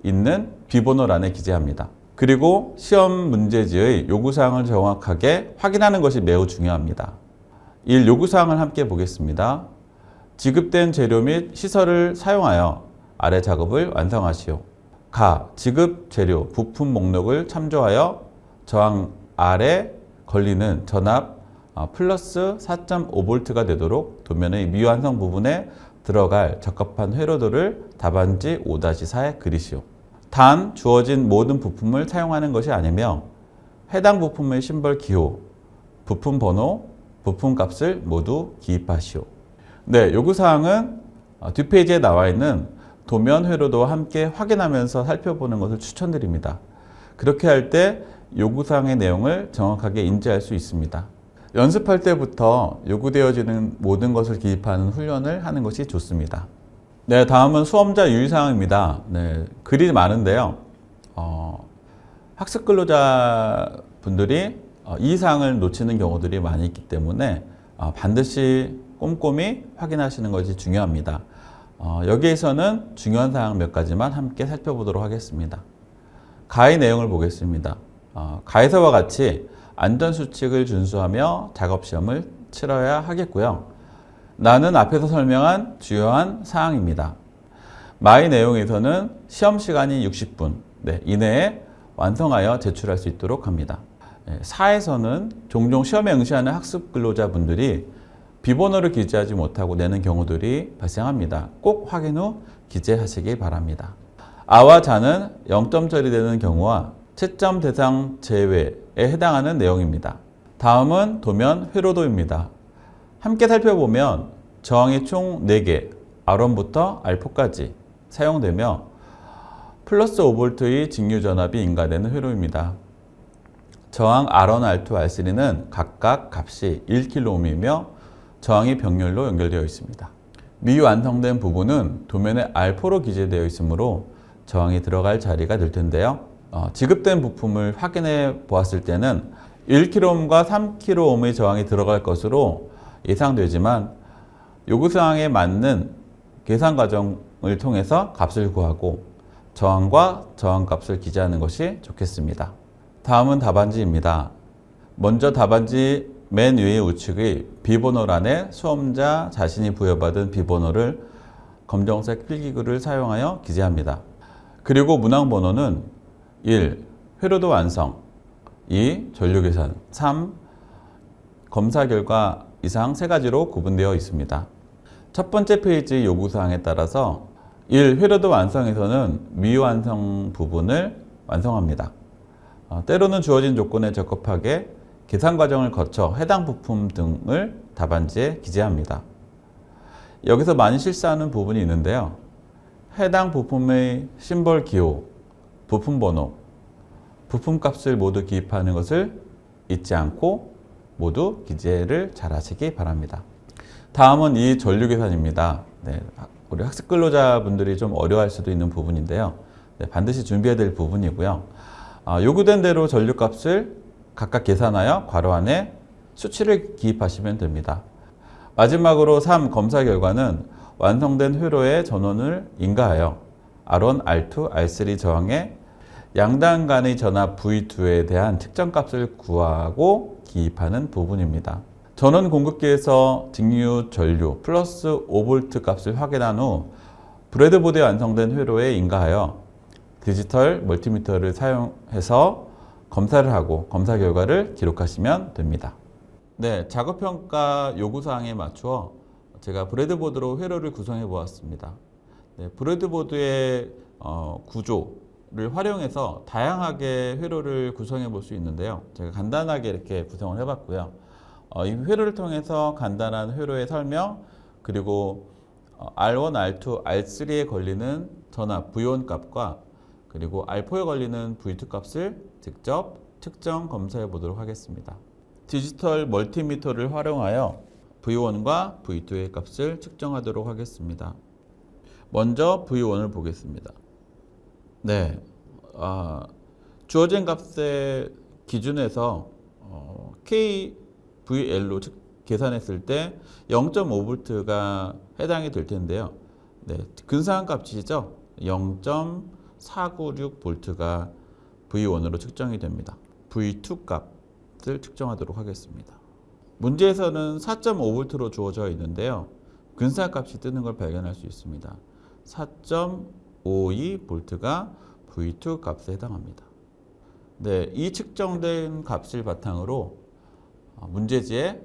있는 비번호란에 기재합니다. 그리고 시험 문제지의 요구사항을 정확하게 확인하는 것이 매우 중요합니다. 1. 요구사항을 함께 보겠습니다. 지급된 재료 및 시설을 사용하여 아래 작업을 완성하시오. 가. 지급 재료 부품 목록을 참조하여 저항 아래 걸리는 전압 플러스 4.5V가 되도록 도면의 미완성 부분에 들어갈 적합한 회로도를 답안지 5-4에 그리시오. 단 주어진 모든 부품을 사용하는 것이 아니며 해당 부품의 심벌 기호, 부품 번호, 부품 값을 모두 기입하시오. 네, 요구사항은 뒷페이지에 나와 있는 도면 회로도와 함께 확인하면서 살펴보는 것을 추천드립니다. 그렇게 할 때 요구사항의 내용을 정확하게 인지할 수 있습니다. 연습할 때부터 요구되어지는 모든 것을 기입하는 훈련을 하는 것이 좋습니다. 네, 다음은 수험자 유의사항입니다. 네, 글이 많은데요. 학습 근로자 분들이 이 사항을 놓치는 경우들이 많이 있기 때문에 반드시 꼼꼼히 확인하시는 것이 중요합니다. 여기에서는 중요한 사항 몇 가지만 함께 살펴보도록 하겠습니다. 가의 내용을 보겠습니다. 가에서와 같이 안전수칙을 준수하며 작업시험을 치러야 하겠고요. 나는 앞에서 설명한 주요한 사항입니다. 마의 내용에서는 시험 시간이 60분 이내에 완성하여 제출할 수 있도록 합니다. 4에서는 종종 시험에 응시하는 학습 근로자분들이 비번호를 기재하지 못하고 내는 경우들이 발생합니다. 꼭 확인 후 기재하시기 바랍니다. 아와 자는 0점 처리되는 경우와 채점 대상 제외에 해당하는 내용입니다. 다음은 도면 회로도입니다. 함께 살펴보면 저항이 총 4개, R1부터 R4까지 사용되며 플러스 5V의 직류 전압이 인가되는 회로입니다. 저항 R1, R2, R3는 각각 값이 1kΩ이며 저항이 병렬로 연결되어 있습니다. 미완성된 부분은 도면에 R4로 기재되어 있으므로 저항이 들어갈 자리가 될 텐데요. 지급된 부품을 확인해 보았을 때는 1kΩ과 3kΩ의 저항이 들어갈 것으로 예상되지만 요구사항에 맞는 계산 과정을 통해서 값을 구하고 저항과 저항값을 기재하는 것이 좋겠습니다. 다음은 답안지입니다. 먼저 답안지 맨 위의 우측의 비번호란에 수험자 자신이 부여받은 비번호를 검정색 필기구를 사용하여 기재합니다. 그리고 문항번호는 1. 회로도 완성 2. 전류 계산 3. 검사 결과 이상 3가지로 구분되어 있습니다. 첫 번째 페이지 요구사항에 따라서 1. 회로도 완성에서는 미완성 부분을 완성합니다. 때로는 주어진 조건에 적합하게 계산 과정을 거쳐 해당 부품 등을 답안지에 기재합니다. 여기서 많이 실수하는 부분이 있는데요. 해당 부품의 심벌 기호, 부품 번호, 부품 값을 모두 기입하는 것을 잊지 않고 모두 기재를 잘 하시기 바랍니다. 다음은 이 전류 계산입니다. 우리 학습 근로자분들이 좀 어려워할 수도 있는 부분인데요. 반드시 준비해야 될 부분이고요. 요구된 대로 전류 값을 각각 계산하여 괄호 안에 수치를 기입하시면 됩니다. 마지막으로 3. 검사 결과는 완성된 회로의 전원을 인가하여 R1, R2, R3 저항의 양당 간의 전압 V2에 대한 측정값을 구하고 기입하는 부분입니다. 전원 공급기에서 직류 전류 플러스 5V 값을 확인한 후 브레드보드에 완성된 회로에 인가하여 디지털 멀티미터를 사용해서 검사를 하고 검사 결과를 기록하시면 됩니다. 네, 작업평가 요구사항에 맞추어 제가 브레드보드로 회로를 구성해 보았습니다. 브레드보드의 구조를 활용해서 다양하게 회로를 구성해 볼 수 있는데요. 제가 간단하게 이렇게 구성을 해봤고요. 이 회로를 통해서 간단한 회로의 설명, 그리고 R1, R2, R3에 걸리는 전압 V1 값과 그리고 R4에 걸리는 V2 값을 직접 측정 검사해 보도록 하겠습니다. 디지털 멀티미터를 활용하여 V1과 V2의 값을 측정하도록 하겠습니다. 먼저 V1을 보겠습니다. 네, 주어진 값의 기준에서 KVL로 계산했을 때 0.5V가 해당이 될 텐데요. 네, 근사한 값이죠. 0.496V가 V1으로 측정이 됩니다. V2 값을 측정하도록 하겠습니다. 문제에서는 4.5V로 주어져 있는데요. 근사값이 뜨는 걸 발견할 수 있습니다. 4.52V가 V2 값에 해당합니다. 네, 이 측정된 값을 바탕으로 문제지에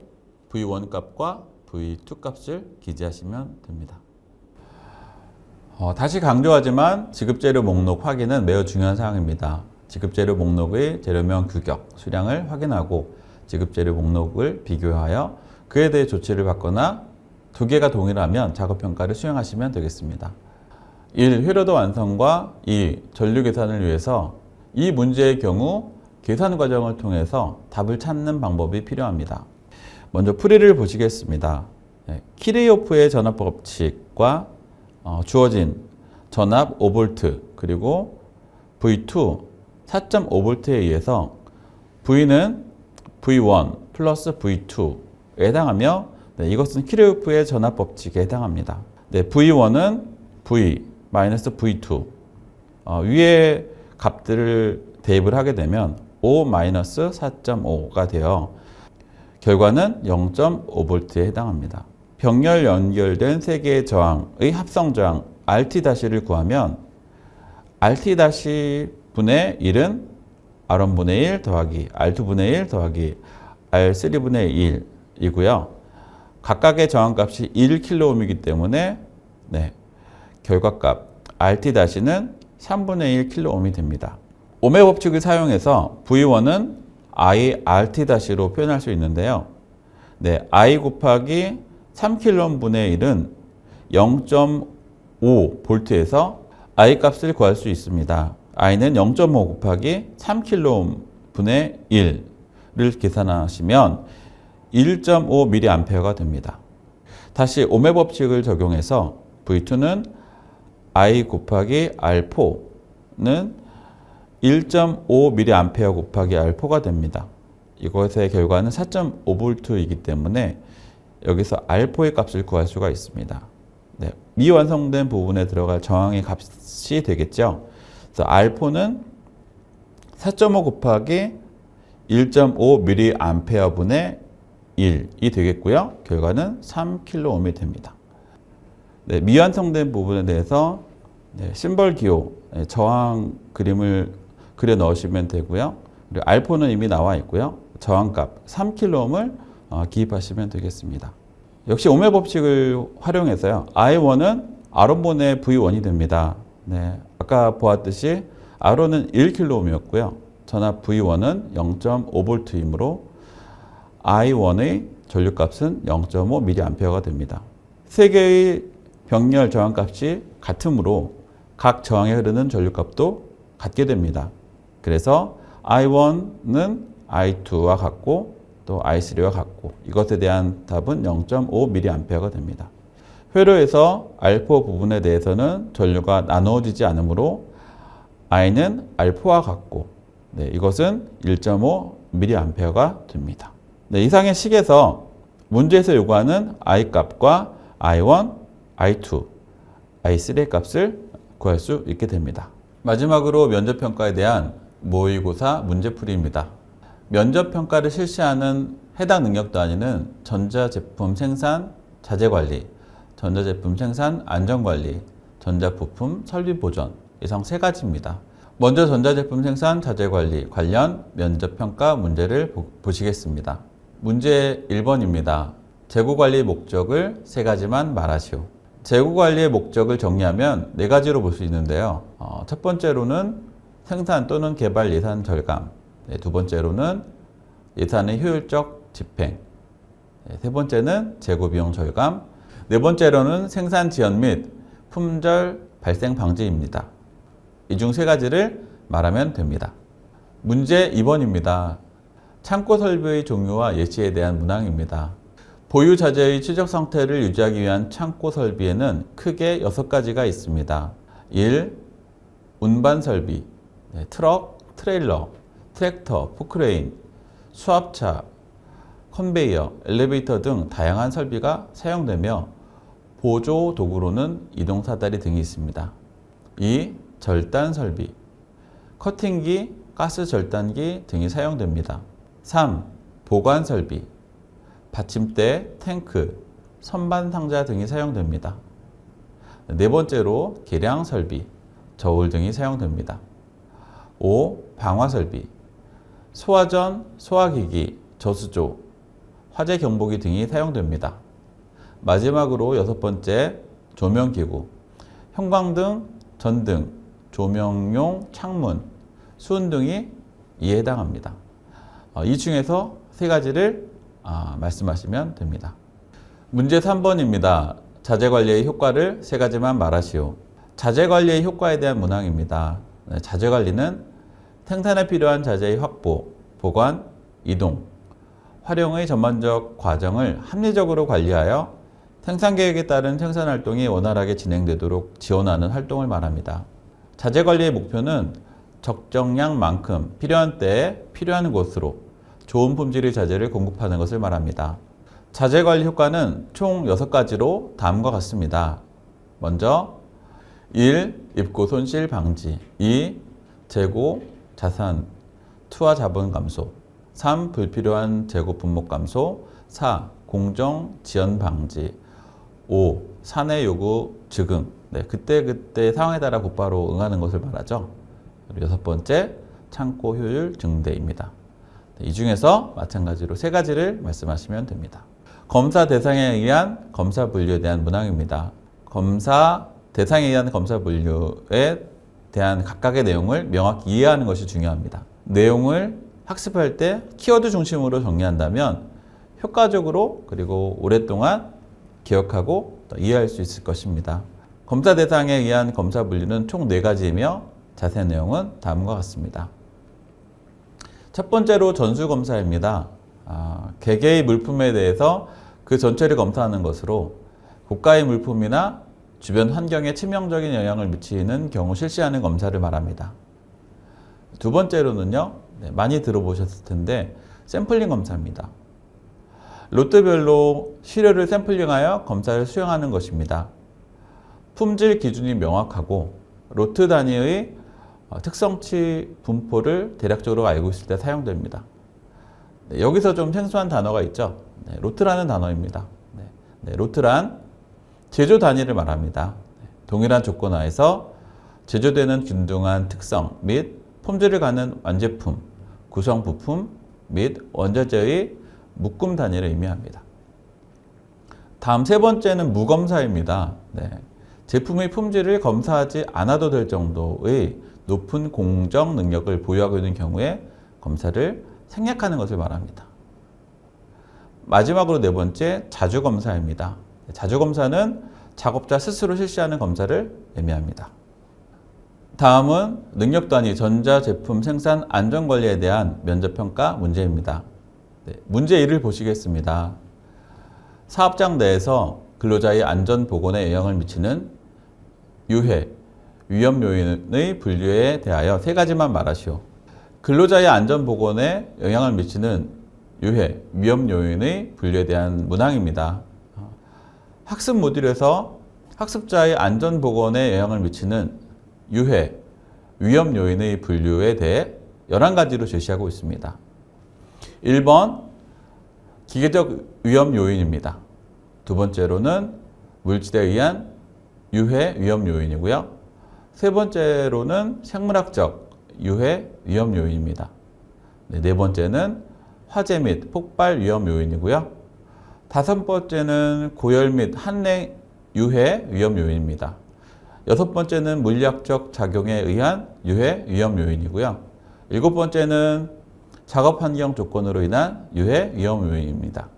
V1 값과 V2 값을 기재하시면 됩니다. 다시 강조하지만 지급재료 목록 확인은 매우 중요한 사항입니다. 지급재료 목록의 재료명 규격, 수량을 확인하고 지급재료 목록을 비교하여 그에 대해 조치를 받거나 두 개가 동일하면 작업평가를 수행하시면 되겠습니다. 1. 회로도 완성과 2. 전류 계산을 위해서 이 문제의 경우 계산 과정을 통해서 답을 찾는 방법이 필요합니다. 먼저 풀이를 보시겠습니다. 키르호프의 전압 법칙과 주어진 전압 5V 그리고 V2 4.5V에 의해서 V는 V1 플러스 V2에 해당하며 이것은 키르호프의 전압 법칙에 해당합니다. V1은 V 마이너스 V2 위에 값들을 대입을 하게 되면 5 마이너스 4.5가 되어 결과는 0.5V에 해당합니다. 병렬 연결된 세 개의 저항의 합성 저항 RT-를 구하면 RT- 분의 1은 R1분의 1 더하기 R2분의 1 더하기 R3분의 1이고요. 각각의 저항값이 1kΩ이기 때문에 결과값 RT-는 3분의 1kΩ이 됩니다. 오메 법칙을 사용해서 V1은 IRT-로 표현할 수 있는데요. I 곱하기 3kΩ분의 1은 0.5V에서 I 값을 구할 수 있습니다. I는 0.5 곱하기 3kΩ분의 1을 계산하시면 1.5mA가 됩니다. 다시 오메 법칙을 적용해서 V2는 I 곱하기 R4는 1.5mA 곱하기 R4가 됩니다. 이것의 결과는 4.5V이기 때문에 여기서 R4의 값을 구할 수가 있습니다. 미완성된 부분에 들어갈 저항의 값이 되겠죠. 그래서 R4는 4.5 곱하기 1.5mA 분의 1이 되겠고요. 결과는 3kΩ이 됩니다. 미완성된 부분에 대해서 심벌 기호, 저항 그림을 그려 넣으시면 되고요. 그리고 R4는 이미 나와 있고요. 저항값 3kΩ을 기입하시면 되겠습니다. 역시 오메 법칙을 활용해서요. I1은 R1분의 V1이 됩니다. 아까 보았듯이 R1은 1kΩ이었고요. 전압 V1은 0.5V이므로 I1의 전류값은 0.5mA가 됩니다. 세 개의 병렬 저항값이 같으므로 각 저항에 흐르는 전류값도 같게 됩니다. 그래서 I1은 I2와 같고 또 I3와 같고 이것에 대한 답은 0.5mA가 됩니다. 회로에서 R4 부분에 대해서는 전류가 나누어지지 않으므로 I는 R4와 같고 이것은 1.5mA가 됩니다. 이상의 식에서 문제에서 요구하는 I 값과 I1, I2, I3의 값을 구할 수 있게 됩니다. 마지막으로 면접평가에 대한 모의고사 문제풀이입니다. 면접평가를 실시하는 해당 능력 단위는 전자제품 생산 자재관리, 전자제품 생산 안전관리, 전자부품 설비보전 이상 세 가지입니다. 먼저 전자제품 생산 자재관리 관련 면접평가 문제를 보시겠습니다. 문제 1번입니다. 재고관리 목적을 세 가지만 말하시오. 재고관리의 목적을 정리하면 네 가지로 볼 수 있는데요. 첫 번째로는 생산 또는 개발 예산 절감, 두 번째로는 예산의 효율적 집행, 세 번째는 재고비용 절감, 네 번째로는 생산 지연 및 품절 발생 방지입니다. 이 중 세 가지를 말하면 됩니다. 문제 2번입니다. 창고 설비의 종류와 예시에 대한 문항입니다. 보유 자재의 최적 상태를 유지하기 위한 창고 설비에는 크게 6가지가 있습니다. 1. 운반 설비, 트럭, 트레일러, 트랙터, 포크레인, 수압차, 컨베이어, 엘리베이터 등 다양한 설비가 사용되며 보조 도구로는 이동사다리 등이 있습니다. 2. 절단 설비, 커팅기, 가스 절단기 등이 사용됩니다. 3. 보관 설비, 받침대, 탱크, 선반 상자 등이 사용됩니다. 네 번째로 계량 설비, 저울 등이 사용됩니다. 5. 방화 설비, 소화전, 소화기기, 저수조, 화재 경보기 등이 사용됩니다. 마지막으로 여섯 번째, 조명기구, 형광등, 전등, 조명용 창문, 수은등이 이에 해당합니다. 이 중에서 세 가지를 말씀하시면 됩니다. 문제 3번입니다. 자재관리의 효과를 세 가지만 말하시오. 자재관리의 효과에 대한 문항입니다. 자재관리는 생산에 필요한 자재의 확보, 보관, 이동, 활용의 전반적 과정을 합리적으로 관리하여 생산계획에 따른 생산활동이 원활하게 진행되도록 지원하는 활동을 말합니다. 자재관리의 목표는 적정량만큼 필요한 때에 필요한 곳으로 좋은 품질의 자재를 공급하는 것을 말합니다. 자재관리 효과는 총 6가지로 다음과 같습니다. 먼저 1. 입고 손실 방지, 2. 재고, 자산, 투하 자본 감소, 3. 불필요한 재고 품목 감소, 4. 공정 지연 방지, 5. 사내 요구 즉응, 그때 상황에 따라 곧바로 응하는 것을 말하죠. 그리고 여섯 번째, 창고 효율 증대입니다. 이 중에서 마찬가지로 세 가지를 말씀하시면 됩니다. 검사 대상에 의한 검사 분류에 대한 문항입니다. 검사 대상에 의한 검사 분류에 대한 각각의 내용을 명확히 이해하는 것이 중요합니다. 내용을 학습할 때 키워드 중심으로 정리한다면 효과적으로 그리고 오랫동안 기억하고 이해할 수 있을 것입니다. 검사 대상에 의한 검사 분류는 총 4가지이며 자세한 내용은 다음과 같습니다. 첫 번째로 전수검사입니다. 개개의 물품에 대해서 그 전체를 검사하는 것으로 고가의 물품이나 주변 환경에 치명적인 영향을 미치는 경우 실시하는 검사를 말합니다. 두 번째로는요, 많이 들어보셨을 텐데 샘플링 검사입니다. 롯데별로 시료를 샘플링하여 검사를 수행하는 것입니다. 품질 기준이 명확하고 로트 단위의 특성치 분포를 대략적으로 알고 있을 때 사용됩니다. 여기서 좀 생소한 단어가 있죠. 로트라는 단어입니다. 로트란 제조 단위를 말합니다. 동일한 조건 하에서 제조되는 균등한 특성 및 품질을 갖는 완제품, 구성 부품 및 원자재의 묶음 단위를 의미합니다. 다음 세 번째는 무검사입니다. 제품의 품질을 검사하지 않아도 될 정도의 높은 공정 능력을 보유하고 있는 경우에 검사를 생략하는 것을 말합니다. 마지막으로 네 번째, 자주검사입니다. 자주검사는 작업자 스스로 실시하는 검사를 의미합니다. 다음은 능력단위 전자제품 생산 안전관리에 대한 면접평가 문제입니다. 문제 1을 보시겠습니다. 사업장 내에서 근로자의 안전보건에 영향을 미치는 유해, 위험 요인의 분류에 대하여 세 가지만 말하시오. 근로자의 안전보건에 영향을 미치는 유해, 위험 요인의 분류에 대한 문항입니다. 학습 모듈에서 학습자의 안전보건에 영향을 미치는 유해, 위험 요인의 분류에 대해 11가지로 제시하고 있습니다. 1번, 기계적 위험 요인입니다. 두 번째로는 물질에 의한 유해, 위험 요인이고요. 세 번째로는 생물학적 유해, 위험 요인입니다. 네 번째는 화재 및 폭발 위험 요인이고요. 다섯 번째는 고열 및 한냉 유해, 위험 요인입니다. 여섯 번째는 물리학적 작용에 의한 유해, 위험 요인이고요. 일곱 번째는 작업 환경 조건으로 인한 유해, 위험 요인입니다.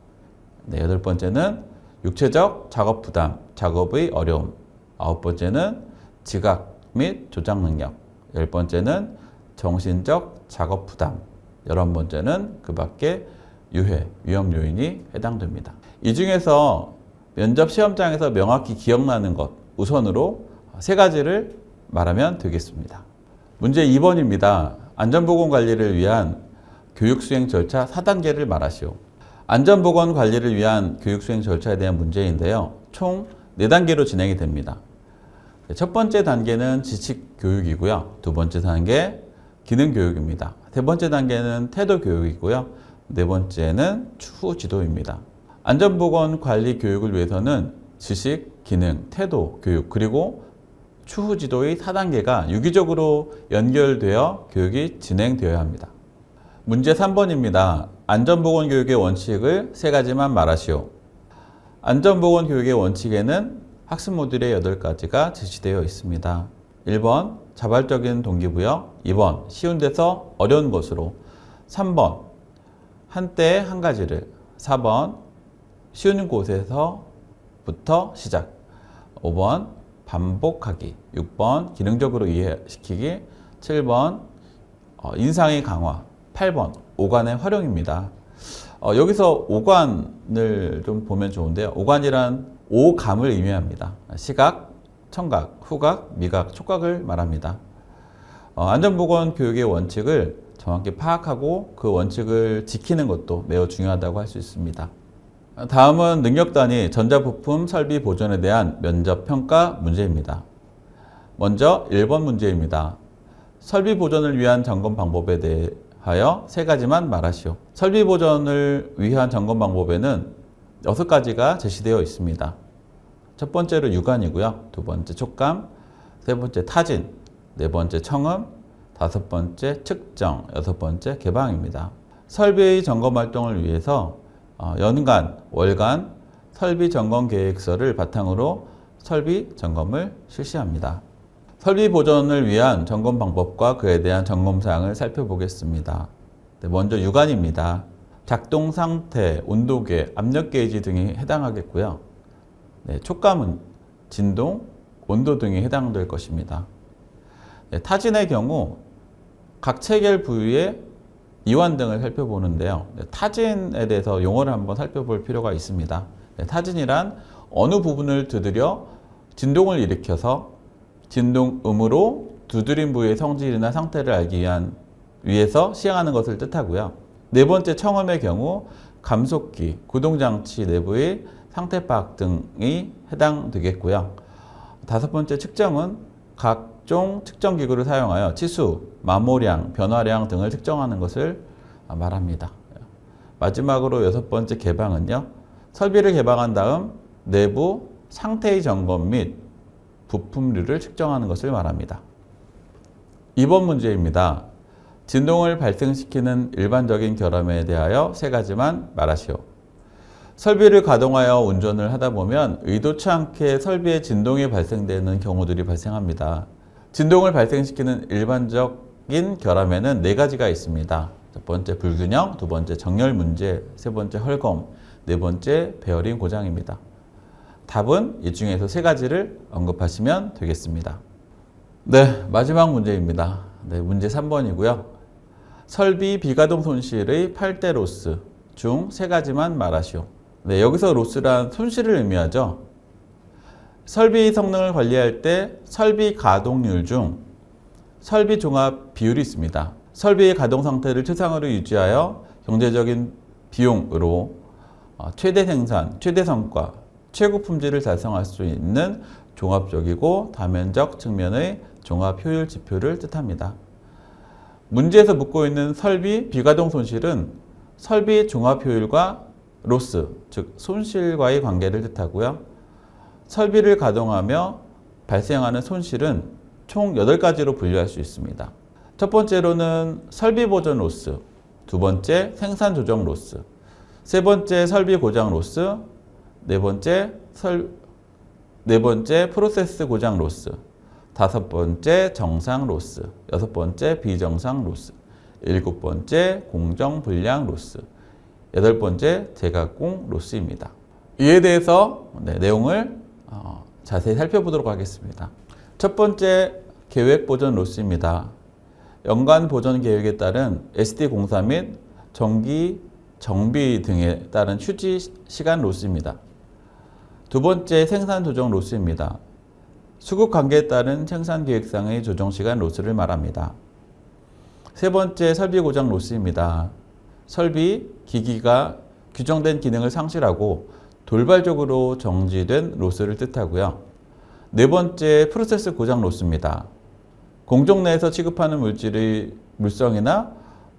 여덟 번째는 육체적 작업 부담, 작업의 어려움. 아홉 번째는 지각 및 조작 능력. 열 번째는 정신적 작업 부담. 11번째는 그 밖에 유해, 위험 요인이 해당됩니다. 이 중에서 면접 시험장에서 명확히 기억나는 것 우선으로 세 가지를 말하면 되겠습니다. 문제 2번입니다. 안전보건 관리를 위한 교육수행 절차 4단계를 말하시오. 안전보건 관리를 위한 교육수행 절차에 대한 문제인데요. 총 4단계로 진행이 됩니다. 첫 번째 단계는 지식교육이고요. 두 번째 단계 기능교육입니다. 세 번째 단계는 태도교육이고요. 네 번째는 추후 지도입니다. 안전보건 관리 교육을 위해서는 지식, 기능, 태도, 교육, 그리고 추후 지도의 4단계가 유기적으로 연결되어 교육이 진행되어야 합니다. 문제 3번입니다. 안전보건 교육의 원칙을 3가지만 말하시오. 안전보건 교육의 원칙에는 학습 모듈의 8가지가 제시되어 있습니다. 1번 자발적인 동기부여, 2번 쉬운 데서 어려운 것으로, 3번 한때에 한 가지를, 4번 쉬운 곳에서부터 시작, 5번 반복하기, 6번 기능적으로 이해시키기, 7번 인상의 강화, 8번 오관의 활용입니다. 여기서 오관을 좀 보면 좋은데요. 오관이란 오감을 의미합니다. 시각, 청각, 후각, 미각, 촉각을 말합니다. 안전보건 교육의 원칙을 정확히 파악하고 그 원칙을 지키는 것도 매우 중요하다고 할 수 있습니다. 다음은 능력단위 전자부품 설비 보존에 대한 면접평가 문제입니다. 먼저 1번 문제입니다. 설비 보존을 위한 점검 방법에 대하여 3가지만 말하시오. 설비 보존을 위한 점검 방법에는 6가지가 제시되어 있습니다. 첫 번째로 육안이고요. 두 번째 촉감, 세 번째 타진, 네 번째 청음, 5번째 측정, 6번째 개방입니다. 설비의 점검 활동을 위해서 연간, 월간 설비 점검 계획서를 바탕으로 설비 점검을 실시합니다. 설비 보존을 위한 점검 방법과 그에 대한 점검 사항을 살펴보겠습니다. 먼저 육안입니다. 작동 상태, 온도계, 압력 게이지 등이 해당하겠고요. 촉감은 진동, 온도 등이 해당될 것입니다. 타진의 경우 각 체결 부위의 이완 등을 살펴보는데요. 타진에 대해서 용어를 한번 살펴볼 필요가 있습니다. 타진이란 어느 부분을 두드려 진동을 일으켜서 진동음으로 두드린 부위의 성질이나 상태를 알기 위해서 시행하는 것을 뜻하고요. 네 번째 청음의 경우 감속기, 구동장치 내부의 상태 파악 등이 해당되겠고요. 5번째 측정은 각종 측정기구를 사용하여 치수, 마모량, 변화량 등을 측정하는 것을 말합니다. 마지막으로 6번째 개방은요. 설비를 개방한 다음 내부 상태의 점검 및 부품류를 측정하는 것을 말합니다. 2번 문제입니다. 진동을 발생시키는 일반적인 결함에 대하여 3가지만 말하시오. 설비를 가동하여 운전을 하다 보면 의도치 않게 설비에 진동이 발생되는 경우들이 발생합니다. 진동을 발생시키는 일반적인 결함에는 4가지가 있습니다. 첫 번째 불균형, 두 번째 정렬 문제, 세 번째 헐거움, 네 번째 베어링 고장입니다. 답은 이 중에서 3가지를 언급하시면 되겠습니다. 마지막 문제입니다. 문제 3번이고요. 설비 비가동 손실의 8대 로스 중 3가지만 말하시오. 여기서 로스란 손실을 의미하죠. 설비 성능을 관리할 때 설비 가동률 중 설비 종합 비율이 있습니다. 설비의 가동 상태를 최상으로 유지하여 경제적인 비용으로 최대 생산, 최대 성과, 최고 품질을 달성할 수 있는 종합적이고 다면적 측면의 종합 효율 지표를 뜻합니다. 문제에서 묻고 있는 설비 비가동 손실은 설비 종합 효율과 로스, 즉 손실과의 관계를 뜻하고요. 설비를 가동하며 발생하는 손실은 총 8가지로 분류할 수 있습니다. 첫 번째로는 설비 보존 로스, 두 번째 생산 조정 로스, 세 번째 설비 고장 로스, 네 번째 프로세스 고장 로스, 5번째 정상 로스, 6번째 비정상 로스, 7번째 공정 불량 로스, 8번째 재가공 로스입니다. 이에 대해서 내용을 자세히 살펴보도록 하겠습니다. 첫 번째 계획 보존 로스입니다. 연간 보존 계획에 따른 SD 공사 및 정기 정비 등에 따른 휴지 시간 로스입니다. 두 번째 생산 조정 로스입니다. 수급 관계에 따른 생산 계획상의 조정 시간 로스를 말합니다. 세 번째 설비 고장 로스입니다. 설비, 기기가 규정된 기능을 상실하고 돌발적으로 정지된 로스를 뜻하고요. 네 번째 프로세스 고장 로스입니다. 공정 내에서 취급하는 물질의 물성이나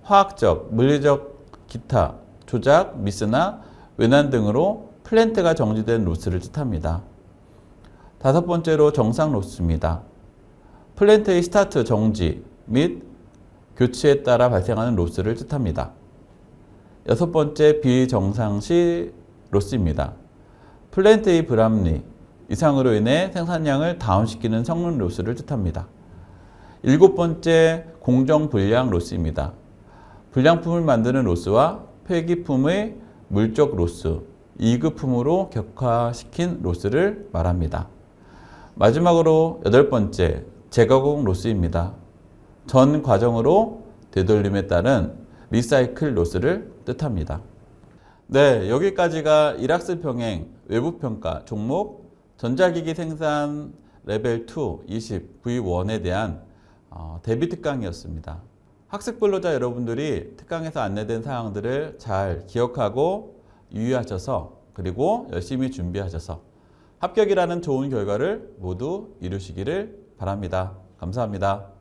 화학적, 물리적 기타, 조작, 미스나 외난 등으로 플랜트가 정지된 로스를 뜻합니다. 다섯 번째로 정상 로스입니다. 플랜트의 스타트 정지 및 교체에 따라 발생하는 로스를 뜻합니다. 여섯 번째 비정상시 로스입니다. 플랜트의 불합리 이상으로 인해 생산량을 다운시키는 성능 로스를 뜻합니다. 일곱 번째 공정불량 로스입니다. 불량품을 만드는 로스와 폐기품의 물적 로스, 2급품으로 격화시킨 로스를 말합니다. 마지막으로 여덟 번째 재가공 로스입니다. 전 과정으로 되돌림에 따른 리사이클 로스를 뜻합니다. 네, 여기까지가 일학습 병행 외부평가 종목 전자기기 생산 레벨 2 20 V1에 대한 대비 특강이었습니다. 학습 근로자 여러분들이 특강에서 안내된 사항들을 잘 기억하고 유의하셔서 그리고 열심히 준비하셔서 합격이라는 좋은 결과를 모두 이루시기를 바랍니다. 감사합니다.